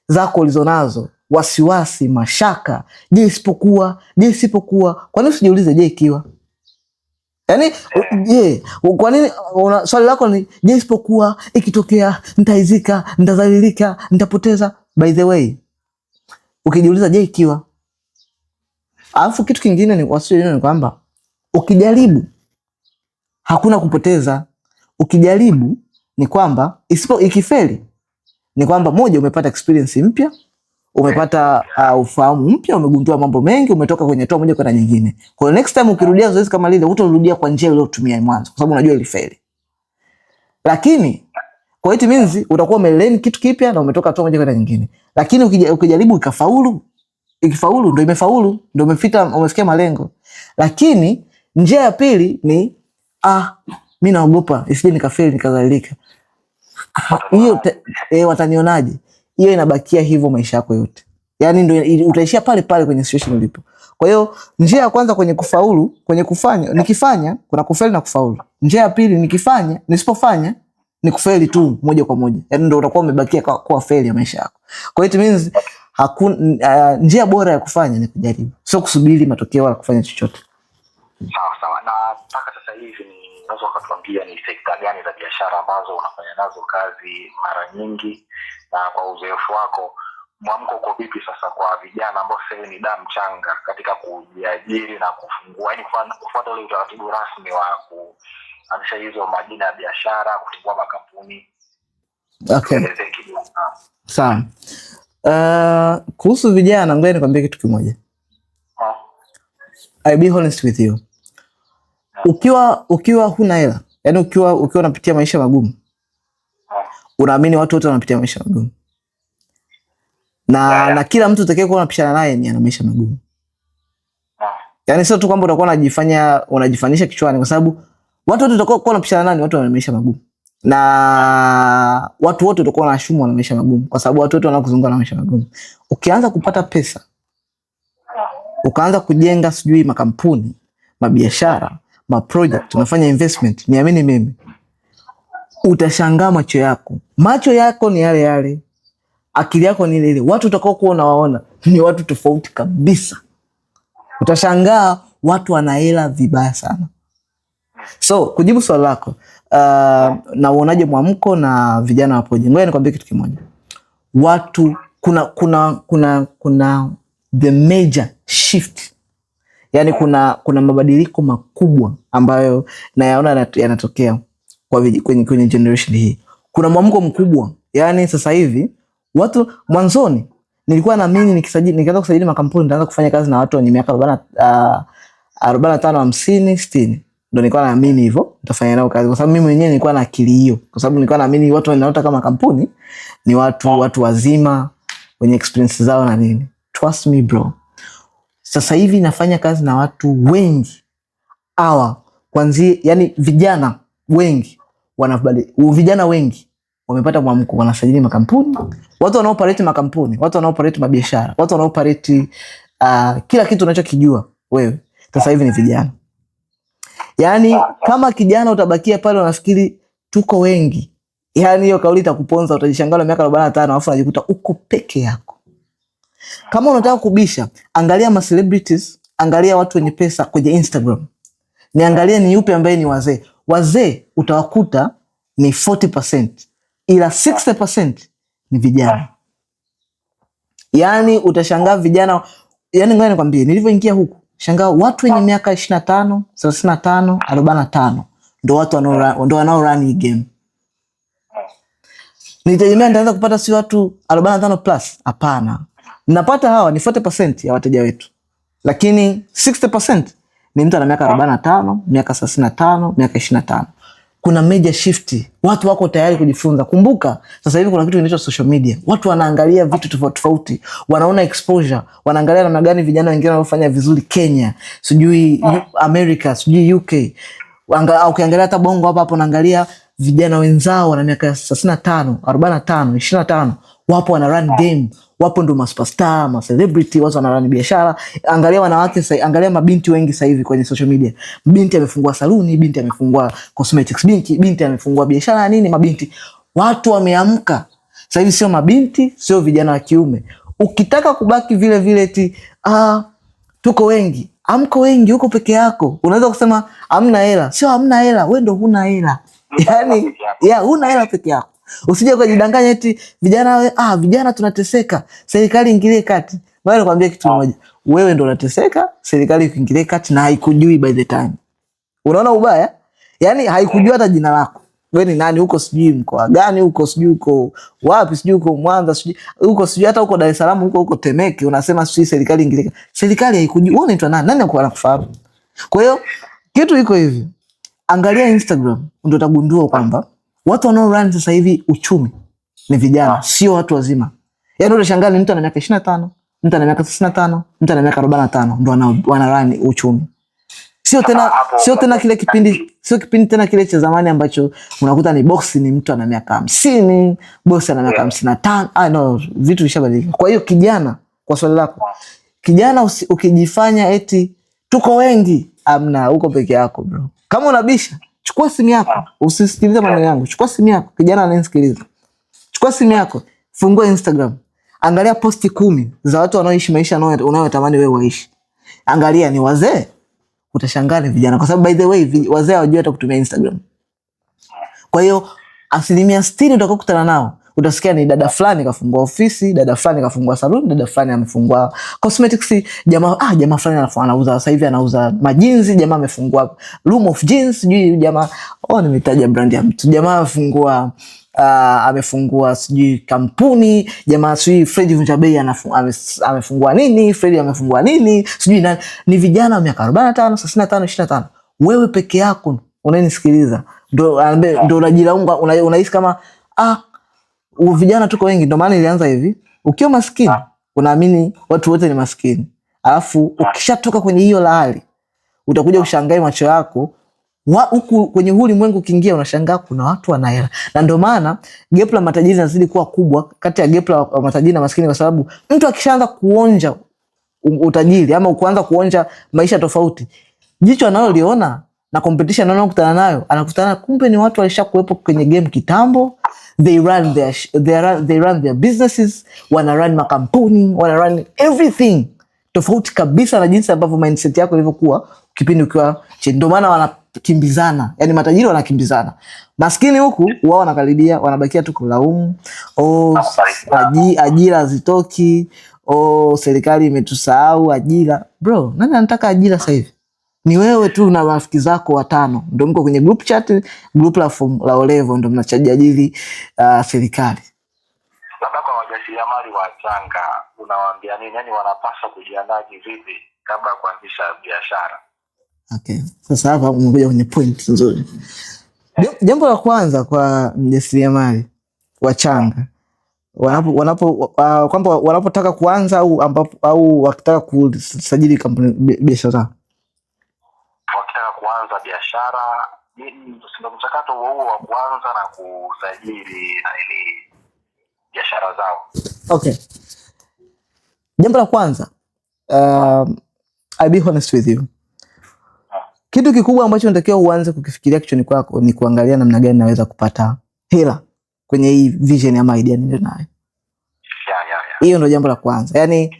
zako ulizonazo, wasiwasi, mashaka, je isipokuwa, kwa nini usijiulize je ikiwa? Yani kwa nini swali lako ni je isipokuwa, ikitokea nitaizika, nitadhalilika, nitapoteza? By the way, ukijiuliza je ikiwa, alafu kitu kingine ni kwamba ukijaribu hakuna kupoteza. Ukijaribu ni kwamba ikifeli ni kwamba moja, umepata experience mpya, umepata ufahamu mpya, umegundua mambo mengi, umetoka kwenye hatua moja kwenda nyingine. Kwa hiyo next time ukirudia zoezi kama lile, utarudia kwa njia uliyotumia mwanzo, kwa sababu unajua ilifeli. Lakini kwa hiyo it means utakuwa umelearn kitu kipya na umetoka hatua moja kwenda nyingine. Lakini ukijaribu ikifaulu ndio imefaulu, ndio umefikia malengo. Lakini njia ya pili ni mimi naogopa isije nikafeli nikadhalilika. Hiyo watanionaje? Hiyo inabakia hivyo maisha yako yote. Yani ndio utaishia pale pale kwenye situation ulipo. Kwa hiyo njia ya kwanza kwenye kufaulu, kwenye kufanya, nikifanya kuna kufeli na kufaulu. Njia ya pili nikifanya, nisipofanya ni kufeli tu moja kwa moja. Yani ndio utakuwa umebakia kwa fail ya maisha yako. Kwa hiyo it means hakuna njia bora ya kufanya ni kujaribu, sio kusubiri matokeo wala kufanya chochote. Sawa. Na mpaka sasa hivi unaweza kutuambia ni sekta gani za biashara ambazo unafanya nazo kazi mara nyingi, na kwa uzoefu wako mwamko uko vipi sasa kwa vijana ambao sasa ni damu changa katika kujiajiri na kufungua, yani kufuata ule utaratibu rasmi wa kuanzisha hizo majina ya biashara, kufungua makampuni? Okay. Sawa. Kuhusu vijana, ngoja nikwambie kitu kimoja. I'll be honest with you. Ukiwa huna hela, yani ukiwa unapitia maisha magumu, unaamini watu wote wanapitia maisha magumu. Na kila mtu utakayekuwa unapishana naye ni ana maisha magumu. Yani sio tu kwamba utakuwa unajifanisha kichwani, kwa sababu watu wote utakuwa unapishana nani, watu wana maisha magumu. Na watu wote utakuwa unashumu wana maisha magumu, kwa sababu watu wote wanakuzunguka na maisha magumu. Ukianza kupata pesa, ukaanza kujenga sijui makampuni, mabiashara, project, unafanya investment, niamini mimi, utashangaa macho yako ni yale yale, akili yako ni ile ile, watu utakao kuwa unawaona ni watu tofauti kabisa. Utashangaa watu wana hela vibaya sana. So kujibu swali lako, na uonaje mwamko na vijana wapoje, ngoja nikwambie kitu kimoja. Watu kuna the major shift, yani kuna mabadiliko makubwa ambayo nayaona yanatokea kwenye generation hii. Kuna mwamko mkubwa, yani sasa hivi watu, mwanzoni nilikuwa naamini nikianza kusajili makampuni nitaanza kufanya kazi na watu wenye miaka 45, 50, 60. Ndio nilikuwa naamini hivyo nitafanya nao kazi, kwa sababu mimi mwenyewe nilikuwa na akili hiyo, kwa sababu nilikuwa naamini watu wanaotaka kama kampuni ni watu wazima wenye experience zao na nini. Trust me bro, sasa hivi nafanya kazi na watu wengi kwanza, yani vijana wengi wamepata mwamko, wanasajili makampuni, watu wanaoperate makampuni, watu wanaoperate mabiashara, watu wanaoperate kila kitu unachokijua wewe sasa hivi ni vijana. Yani kama kijana utabakia pale unafikiri tuko wengi, yani hiyo kauli itakuponza, utajishangaa miaka 45 alafu unajikuta uko peke yako. Kama unataka kubisha, angalia ma celebrities, angalia watu wenye pesa kwenye Instagram. Niangalie ni yupi ambaye ni wazee. Wazee utawakuta ni 40%, ila 60% ni vijana. Yani utashangaa vijana, yani ngoja nikwambie, nilivyoingia huku shangaa watu wenye miaka 25, 35, 45 ndio watu wanao run hii game. Nitegemea nitaanza kupata si watu 45 plus? Hapana. Napata hawa ni 40% ya wateja wetu. Lakini 60% ni mtu ana miaka 45, miaka 35, miaka 25. Kuna major shift. Watu wako tayari kujifunza. Kumbuka, sasa hivi kuna kitu kinaitwa social media. Watu wanaangalia vitu tofauti tofauti. Wanaona exposure. Wanaangalia namna gani vijana wengine wanafanya vizuri Kenya, sijui America, sijui UK. Ukiangalia hata Bongo hapa unaangalia vijana wenzao wana miaka 35, 45, 25. Wapo wana run game. Wapo ndo ma superstar, ma celebrity, watu wana run biashara. Angalia wanawake sasa, angalia mabinti wengi sasa hivi kwenye social media. Binti amefungua saluni, binti amefungua cosmetics, binti amefungua biashara nini, mabinti. Watu wameamka. Sasa hivi sio mabinti, sio vijana wa kiume. Ukitaka kubaki vile vile eti tuko wengi, amko wengi, uko peke yako. Unaweza kusema hamna hela. Sio hamna hela, wewe ndo huna hela. Yani, huna hela peke yako. Usije ukajidanganya eti vijana tunateseka, serikali ingilie kati. Bali nakwambia kitu kimoja, wewe ndo unateseka, serikali ikiingilie kati na haikujui by the time. Unaona ubaya? Yani haikujua hata jina lako. Wewe ni nani, huko sijui mkoa gani, huko sijui uko wapi, sijui uko Mwanza, sijui huko sijui hata huko Dar es Salaam, huko Temeke, unasema sijui serikali ingilie kati. Serikali haikujui. Wewe unaitwa nani? Nani anakufahamu? Kwa hiyo kitu iko hivi. Angalia Instagram ndio utagundua kwamba watu wanao run sasa hivi uchumi ni vijana, sio watu wazima. Yaani unashangaa ni mtu ana miaka 25, mtu ana miaka 35, mtu ana miaka 45 ndio wana run uchumi. Sio tena kile kipindi, sio kipindi tena kile cha zamani ambacho unakuta ni boxi ni mtu ana miaka 50, boxi ana miaka 55. No, vitu vishabadilika. Kwa hiyo kijana, kwa swali lako, kijana ukijifanya eti tuko wengi, amna, uko peke yako bro. Kama unabisha, chukua simu yako, usisikilize maneno yangu. Chukua simu yako, kijana anayesikiliza. Chukua simu yako, fungua Instagram. Angalia posti 10 za watu wanaoishi maisha unayotamani wewe uishi. Angalia ni wazee, utashangaa ni vijana, kwa sababu by the way wazee hawajui hata kutumia Instagram. Kwa hiyo 60% utakokutana nao utasikia ni dada fulani kafungua ofisi, dada fulani kafungua saluni, dada fulani amefungua cosmetics, jamaa fulani anauza sasa hivi anauza majinzi, jamaa amefungua Room of Jeans, sijui jamaa nimetaja brand ya mtu, jamaa amefungua sijui kampuni, jamaa sijui Fred Vunjabei amefungua nini, Fred amefungua nini, sijui nani. Ni vijana wa miaka 45, 65, 25. Wewe peke yako unanisikiliza ndo unajilaumu, unahisi kama vijana tuko wengi. Ndio maana ilianza hivi. Ukiwa maskini unaamini watu wote ni maskini, alafu ukishatoka kwenye hiyo hali utakuja kushangaa macho yako huku kwenye ulimwengu ukiingia, unashangaa kuna watu wana hela. Na ndio maana gap la matajiri linazidi kuwa kubwa kati ya gap la matajiri na maskini, kwa sababu mtu akishaanza kuonja utajiri ama kuanza kuonja maisha tofauti, jicho analoliona na competition anayokutana nayo, anakutana kumbe ni watu walishakuwepo kwenye game kitambo. They run their businesses, wana run makampuni, wana run everything tofauti kabisa na jinsi ambavyo mindset yako ilivyokuwa kipindi ukiwa chini. Ndio maana wanakimbizana, yani matajiri wanakimbizana, maskini huku wao wanakaribia, wanabakia tu kulaumu, ajira hazitoki, serikali imetusahau ajira. Bro, nani anataka ajira sasa hivi? Ni wewe tu na rafiki zako 5 ndio mko kwenye group chat, group la Olevo ndio mnachajadili serikali. Labda kwa wajasiriamali wachanga unawaambia nini? Yani wanapaswa kujiandaa vipi kabla ya kuanzisha biashara? Okay. Sasa hapa umekuja kwenye point nzuri. Jambo la kwanza kwa mjasiriamali wachanga wanapotaka kuanza au wakitaka kusajili kampuni biashara, kuanza biashara, ndio mchakato huo wa kuanza na kusajili na ile biashara zao. Okay. Jambo la kwanza, I'll be honest with you. Kitu kikubwa ambacho unatakiwa uanze kukifikiria kichwani kwako ni kuangalia namna gani naweza kupata hela kwenye hii vision ama idea nilio nayo. Hiyo ndio jambo la kwanza. Yaani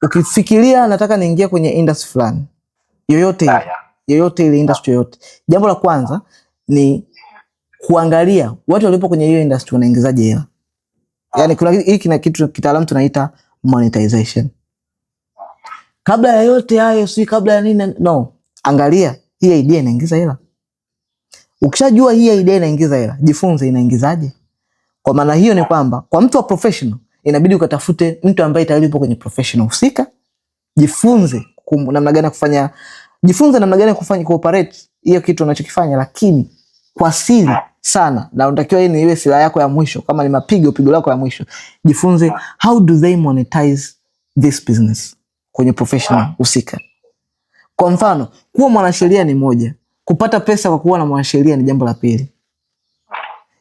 ukifikiria nataka niingie kwenye industry fulani, yoyote ile industry yoyote, jambo la kwanza ni kuangalia watu walipo kwenye hiyo industry wanaingizaje hela. Yaani kuna hiki na kitu kitaalamu tunaita monetization. Kabla ya yote hayo, si kabla ya nini, no. Angalia hii idea inaingiza hela. Ukishajua hii idea inaingiza hela, jifunze inaingizaje. Kwa maana hiyo ni kwamba kwa mtu wa professional inabidi ukatafute mtu ambaye tayari yupo kwenye professional husika, jifunze namna gani kufanya, jifunze namna gani kufanya cooperate hiyo kitu unachokifanya, lakini kwa siri sana, na unatakiwa hii ni iwe silaha yako ya mwisho, kama ni pigo lako ya mwisho, jifunze how do they monetize this business kwenye professional husika. Kwa mfano, kuwa mwanasheria ni moja, kupata pesa kwa kuwa na mwanasheria ni jambo la pili.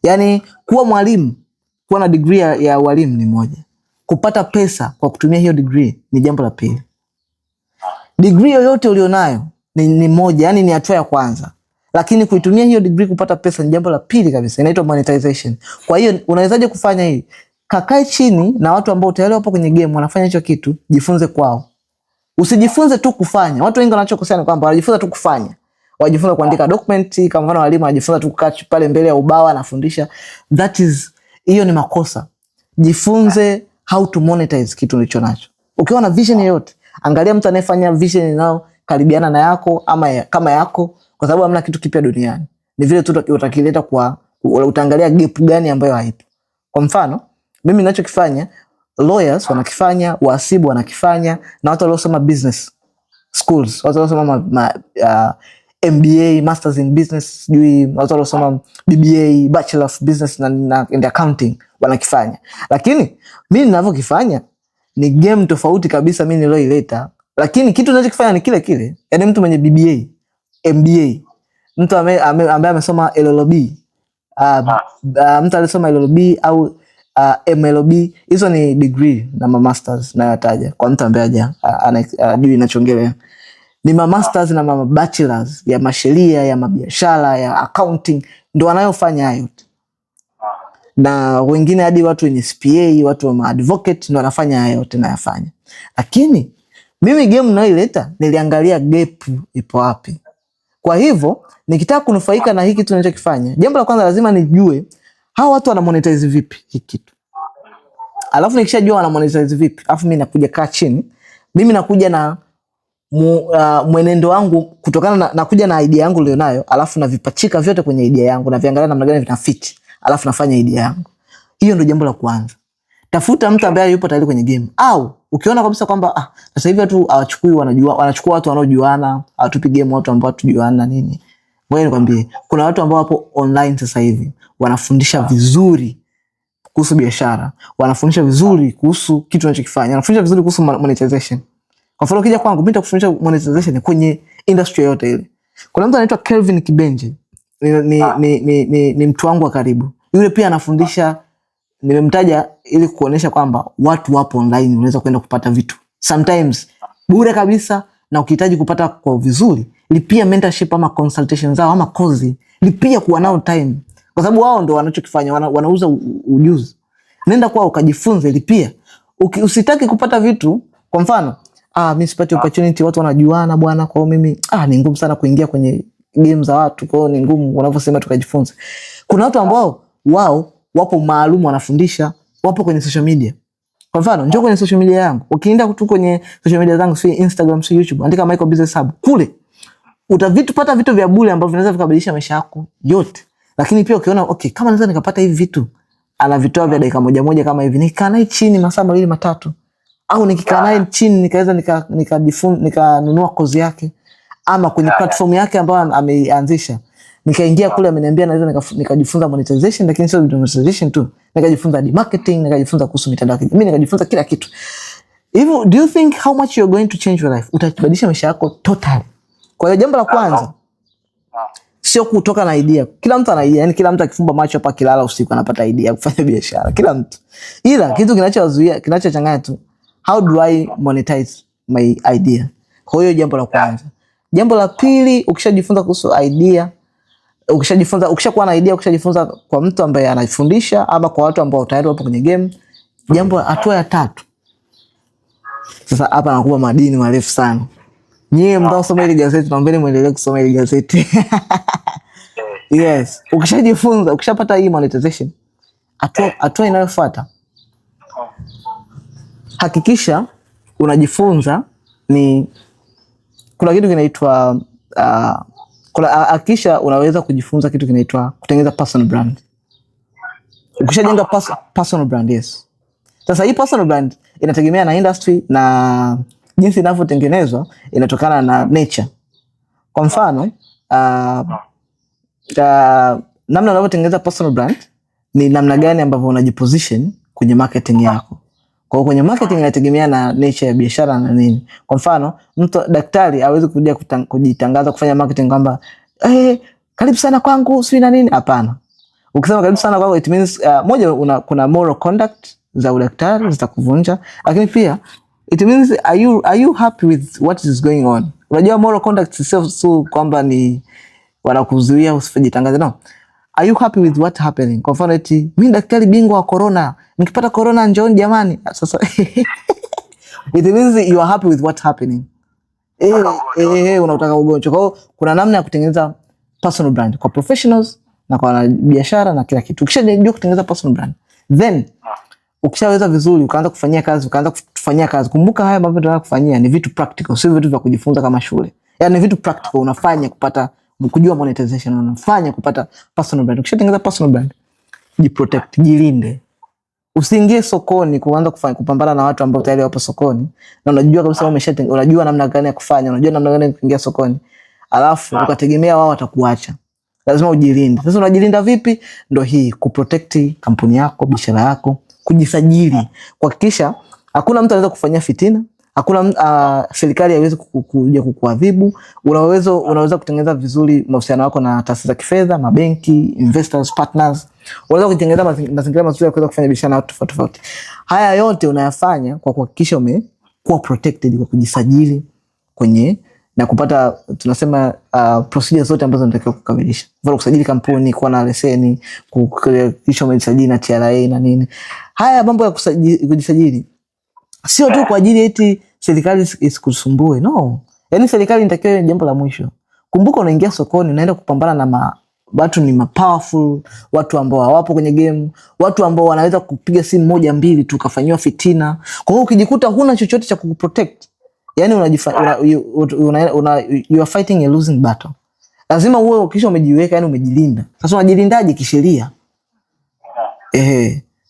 Yani kuwa mwalimu, kuwa na degree ya walimu ni moja, kupata pesa kwa kutumia hiyo degree ni jambo la pili. Degree yoyote ulionayo ni moja, yani ni hatua ya kwanza, lakini kuitumia hiyo degree kupata pesa ni jambo la pili kabisa, inaitwa monetization. Kwa hiyo unawezaje kufanya hii? Kakae chini na watu ambao tayari wapo kwenye game wanafanya hicho kitu, jifunze kwao. Usijifunze tu kufanya. Watu wengi wanachokosea ni kwamba wanajifunza tu kufanya. Wajifunza kuandika document, kama mfano walimu wanajifunza tu kukaa pale mbele ya ubao anafundisha. Hiyo ni makosa. Jifunze how to monetize kitu ulicho nacho. Ukiwa na vision yoyote, angalia mtu anayefanya vision inao karibiana na yako ama kama yako, kwa sababu hamna kitu kipya duniani. Ni vile tu utakileta kwa utaangalia gap gani ambayo haipo. Kwa mfano, mimi ninachokifanya, lawyers wanakifanya, wahasibu wanakifanya, na watu waliosoma business schools, watu waliosoma MBA, masters in business, watu waliosoma BBA, bachelor of business na in accounting wanakifanya. Lakini mimi ninavyokifanya ni game tofauti kabisa mimi niloileta, lakini kitu ninachokifanya ni kile kile. Yaani mtu mwenye BBA, MBA, mtu ambaye amesoma LLB, mtu alisoma LLB au MLB, hizo ni degree na masters na yataja kwa mtu ambaye anajui ninachongelea. Ni masters na bachelors ya masheria, ya mabiashara, ya accounting, ndio wanayofanya hayo. Na wengine hadi watu wenye CPA, watu wa advocate ndio wanafanya hayo yote na yafanya. Lakini mimi game ninayoileta niliangalia gap ipo wapi. Kwa hivyo nikitaka kunufaika na hiki kitu ninachokifanya, jambo la kwanza lazima nijue hao watu wana monetize vipi hiki kitu. Alafu nikishajua wana monetize vipi, alafu mimi nakuja kaa chini, mimi nakuja na mwenendo wangu kutokana nakuja na idea yangu nilionayo, alafu navipachika vyote kwenye idea yangu na viangalia namna gani vinafit, alafu nafanya idea yangu. Hiyo ndio jambo la kwanza. Tafuta mtu ambaye yupo tayari kwenye game, au ukiona kabisa kwamba sasa hivi watu hawachukui, wanachukua watu wanaojuana, hawatupi game watu ambao hatujuana nini. Ngoja nikwambie, kuna watu ambao wapo online sasa hivi wanafundisha vizuri kuhusu biashara, wanafundisha vizuri kuhusu kitu unachokifanya, wanafundisha vizuri kuhusu monetization. Kwa mfano ukija kwangu mimi nitakufundisha monetization kwenye industry yote ile. Kuna mtu anaitwa Kelvin Kibenje, ni mtu wangu wa karibu. Yule pia anafundisha, nimemtaja ili kuonesha kwamba watu wapo online, unaweza kwenda kupata vitu sometimes bure kabisa, na ukihitaji kupata kwa vizuri, lipia mentorship ama consultation zao ama kozi, lipia kuwa nao time, kwa sababu wao ndio wanachokifanya, wanauza ujuzi. Nenda kwao ukajifunze, lipia. Usitaki kupata vitu, kwa mfano mimi sipati opportunity, watu wanajuana bwana, kwa mimi ni ngumu sana kuingia kwenye game za watu, kwa ni ngumu unavyosema tukajifunze. Kuna watu ambao wao wapo maalum wanafundisha, wapo kwenye social media. Kwa mfano, njoo kwenye social media yangu. Ukienda tu kwenye social media zangu, si Instagram, si YouTube, andika Michael Business Hub. Kule utapata vitu vya bure ambavyo vinaweza vikabadilisha maisha yako yote. Lakini pia ukiona kama naweza nikapata hivi vitu, anavitoa vya dakika moja kama hivi, nikaa naye chini masaa 2-3, au nikikaa naye chini nikaweza nikanunua kozi yake ama kwenye platform yake ambayo ameanzisha, nikaingia kule, ameniambia naweza nikajifunza monetization, lakini sio monetization tu, nikajifunza marketing, nikajifunza kuhusu mitandao, mimi nikajifunza kila kitu. Hivyo, do you think how much you're going to change your life? Utabadilisha maisha yako totally. Kwa hiyo jambo la kwanza sio kutoka na idea. Kila mtu ana idea, yani kila mtu akifumba macho hapa kilala usiku anapata idea ya kufanya biashara, kila mtu. Ila kitu kinachozuia, kinachochanganya tu, how do I monetize my idea? Kwa hiyo jambo la kwanza. Jambo la pili, ukishajifunza kuhusu idea, ukishakuwa na idea, ukishajifunza kwa mtu ambaye anafundisha ama kwa watu ambao tayari wapo kwenye game, hatua ya tatu. Sasa hapa nakupa madini marefu sana. Nyie mtao soma ile gazeti, naombeni muendelee kusoma ile gazeti. Yes, ukishajifunza, ukishapata hii monetization, hatua inayofuata, hakikisha unajifunza kuna kitu kinaitwa hakikisha unaweza kujifunza kitu kinaitwa kutengeneza personal brand. Ukishajenga personal brand, yes. Sasa hii personal brand inategemea na industry na jinsi inavyotengenezwa inatokana na nature. Kwa mfano, namna unavyotengeneza personal brand ni namna gani ambavyo unajiposition kwenye marketing yako. Kwa hiyo kwenye marketing inategemea na nature ya biashara na nini. Kwa mfano, mtu daktari hawezi kuja kujitangaza kufanya marketing kwamba karibu sana kwangu sio na nini, hapana. Ukisema karibu sana kwangu it means moja kuna moral conduct za udaktari zitakuvunja, lakini pia it means are you happy with what is going on. Unajua moral conduct sio kwamba ni wanakuzuia usijitangaze, no. Are you happy with what happening? Kwa mfano eti mimi daktari bingwa wa corona, nikipata corona njooni jamani. Sasa it means you are happy with what happening. Unataka ugonjwa. Kwa hiyo kuna namna ya kutengeneza personal brand kwa professionals na kwa biashara na kila kitu. Ukishajua kutengeneza personal brand, then ukishaweza vizuri ukaanza kufanyia kazi, kumbuka haya mambo tunataka kufanyia ni vitu practical, sio vitu vya kujifunza kama shule. Yaani vitu practical unafanya kupata kujua monetization, unafanya kupata personal brand. Ukishatengeneza personal brand, jiprotect, jilinde. Usiingie sokoni kuanza kupambana na watu ambao tayari wapo sokoni na unajua kabisa unajua namna gani ya kufanya, unajua namna gani ya kuingia sokoni. Alafu ukategemea wao watakuacha. Lazima ujilinde. Sasa unajilinda vipi? Ndio hii kuprotect kampuni yako, biashara yako, kujisajili. Kuhakikisha hakuna mtu anaweza kufanyia fitina, hakuna serikali haiwezi kuja kukuadhibu. Unaweza kutengeneza vizuri mahusiano yako na taasisi za kifedha, mabenki, investors, partners. Unaweza kutengeneza mazingira mazuri ya kuweza kufanya biashara na watu tofauti. Haya yote unayafanya kwa kuhakikisha umekuwa protected kwa kujisajili kwenye na kupata tunasema procedures zote ambazo unatakiwa kukamilisha. Mfano kusajili kampuni, kuwa na leseni, kuhakikisha umejisajili na TRA na nini. Haya mambo ya kujisajili sio tu kwa ajili eti serikali isikusumbue, no. Yaani serikali inatakiwa jambo la mwisho. Kumbuka unaingia sokoni, unaenda kupambana na watu ni powerful, watu ambao hawapo kwenye game, watu ambao wanaweza kupiga simu moja mbili tu kafanywa fitina. Kwa hiyo ukijikuta huna chochote cha kukuprotect, yani you are fighting a losing battle. Lazima uwe kisha umejiweka, yani umejilinda. Sasa unajilindaje kisheria?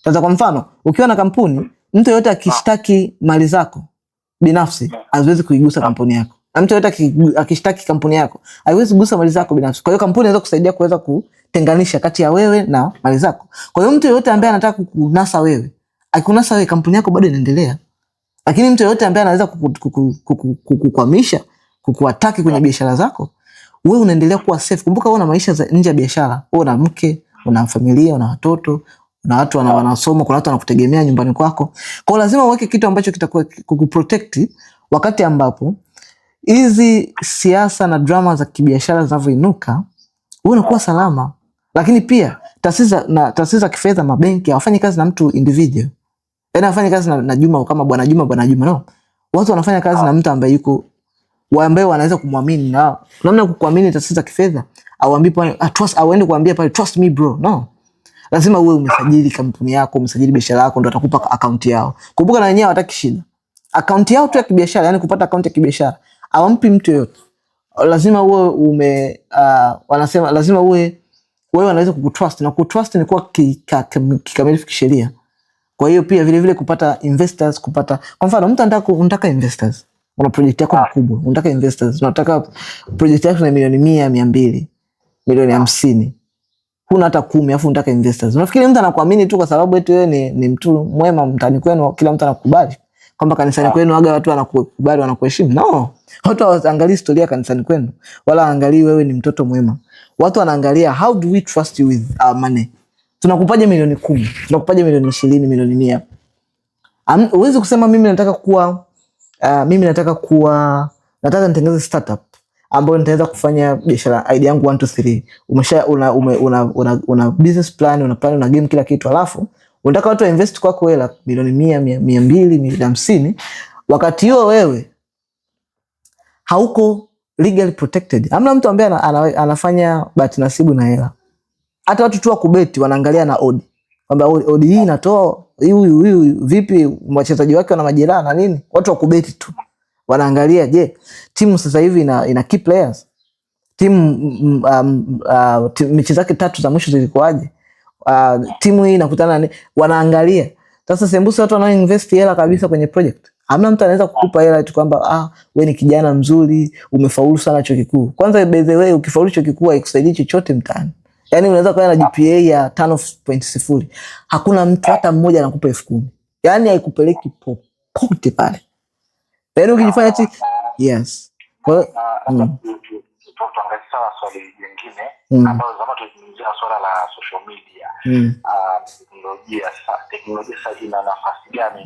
Sasa kwa mfano, ukiwa na kampuni, mtu yote akishtaki mali zako binafsi, haiwezi kuigusa kampuni yako. Na mtu yote akishtaki kampuni yako, haiwezi kugusa mali zako binafsi. Kwa hiyo kampuni inaweza kusaidia kuweza kutenganisha kati ya wewe na mali zako. Kwa hiyo mtu yote ambaye anataka kukunasa wewe, akikunasa wewe, kampuni yako bado inaendelea. Lakini mtu yote ambaye anaweza kukukwamisha, kukuataki kwenye biashara zako, wewe unaendelea kuwa safe. Kumbuka wewe una maisha nje ya biashara. Wewe una mke, una familia, una watoto, na watu wanasoma, kuna watu wanakutegemea nyumbani kwako. Kwa lazima uweke kitu ambacho kitakuwa kukuprotect wakati ambapo hizi siasa na drama za kibiashara zinavyoinuka, wewe unakuwa salama. Lakini pia taasisi za kifedha, mabenki hawafanyi kazi na mtu individual. Yaani hawafanyi kazi na Juma kama bwana Juma, no. Watu wanafanya kazi na mtu ambaye yuko ambaye wanaweza kumwamini, na namna kukuamini taasisi za kifedha auende kuambia pale trust me bro, no. Lazima uwe umesajili kampuni yako, umesajili biashara yako, ndio atakupa account yao. Kumbuka na wenyewe hawataki shida. Account yao tu ya kibiashara, yani kupata account ya kibiashara, hawampi mtu yote. Lazima uwe wanasema lazima wewe wanaweza kukutrust, na kutrust ni kuwa kikamilifu kisheria. Kwa hiyo pia vile vile kupata investors, kwa mfano mtu unataka investors. Una project yako kubwa, unataka investors, unataka project yako na milioni 100, 200, milioni 50. Huna hata 10 afu unataka investors. Unafikiri mtu anakuamini tu kwa sababu eti wewe ni mtu mwema mtani kwenu, kila mtu anakubali? Kwamba kanisani kwenu waga watu wanakubali, wanakuheshimu? No. Watu hawaangalii historia kanisani kwenu, wala angalii wewe ni mtoto mwema. Watu wanaangalia how do we trust you with our money. Tunakupaje milioni 10, tunakupaje milioni 20, milioni 100. Uwezi kusema mimi nataka nitengeneze startup ambayo nitaweza kufanya biashara idea yangu 1 2 3. Una business plan, una plan, una game kila kitu, alafu unataka watu invest kwako hela milioni 100, 200, milioni 50, wakati huo wewe hauko legally protected. Hamna mtu ambaye anafanya bahati nasibu na hela. Hata watu tu wa kubeti wanaangalia na odi, kwamba odi hii inatoa huyu vipi, wachezaji wake wana majeraha na nini. Watu wa kubeti tu wanaangalia, je, timu sasa hivi ina key players, timu mechi zake 3 za mwisho zilikuwaje, timu hii inakutana wanaangalia. Sasa sembuse watu wanao invest hela kabisa kwenye project. Hamna mtu anaweza kukupa hela tu kwamba wewe ni kijana mzuri, umefaulu sana chuo kikuu. Kwanza by the way, ukifaulu chuo kikuu haikusaidii chochote mtaani. Yaani unaweza kuwa na GPA ya 5.0. Hakuna mtu hata mmoja anakupa 10,000. Yaani haikupeleki popote pale. Yaani ukijifanya eti yes. Kwa hiyo tuangalie swali jingine ambalo zama tulizungumzia swala la social media. Teknolojia sasa ina nafasi gani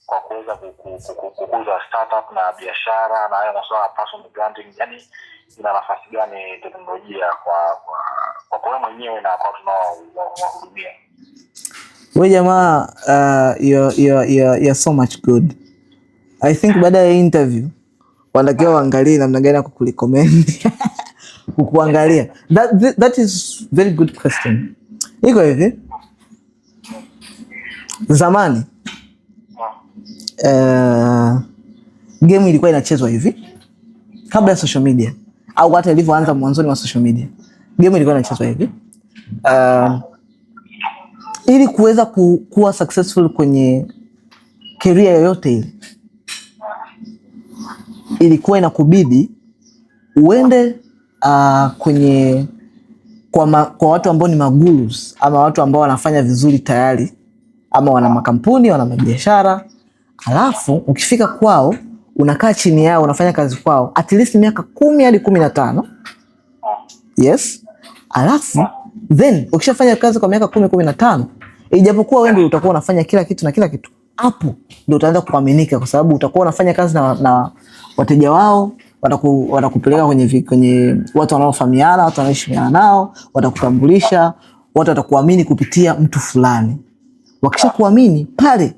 kwa kuweza kukuza startup na biashara na hayo masuala ya personal branding? Yaani ina nafasi gani teknolojia kwa wewe mwenyewe na kwa tunaowahudumia? Wewe jamaa, you're so much good. I think baada ya interview wanatakiwa waangalie namna gani ya kukurecommend kukuangalia. That is very good question. Iko hivi, zamani game ilikuwa inachezwa hivi kabla ya social media, au hata ilivyoanza mwanzoni wa social media. Game ilikuwa inachezwa hivi ili kuweza kuwa successful kwenye career yoyote ile, ilikuwa inakubidi uende kwenye kwa watu ambao ni magurus ama watu ambao wanafanya vizuri tayari, ama wana makampuni, wana mabiashara. Alafu ukifika kwao unakaa chini yao, unafanya kazi kwao at least miaka 10 hadi 15. Yes. Alafu then ukishafanya kazi kwa miaka 10-15, ijapokuwa wewe ndio utakuwa unafanya kila kitu, hapo ndio utaanza kuaminika, kwa sababu utakuwa unafanya kazi na wateja wao, watakupeleka kwenye watu wanaofahamiana, watu wanaoheshimiana nao, watakutambulisha, watu watakuamini kupitia mtu fulani. Wakisha kuamini pale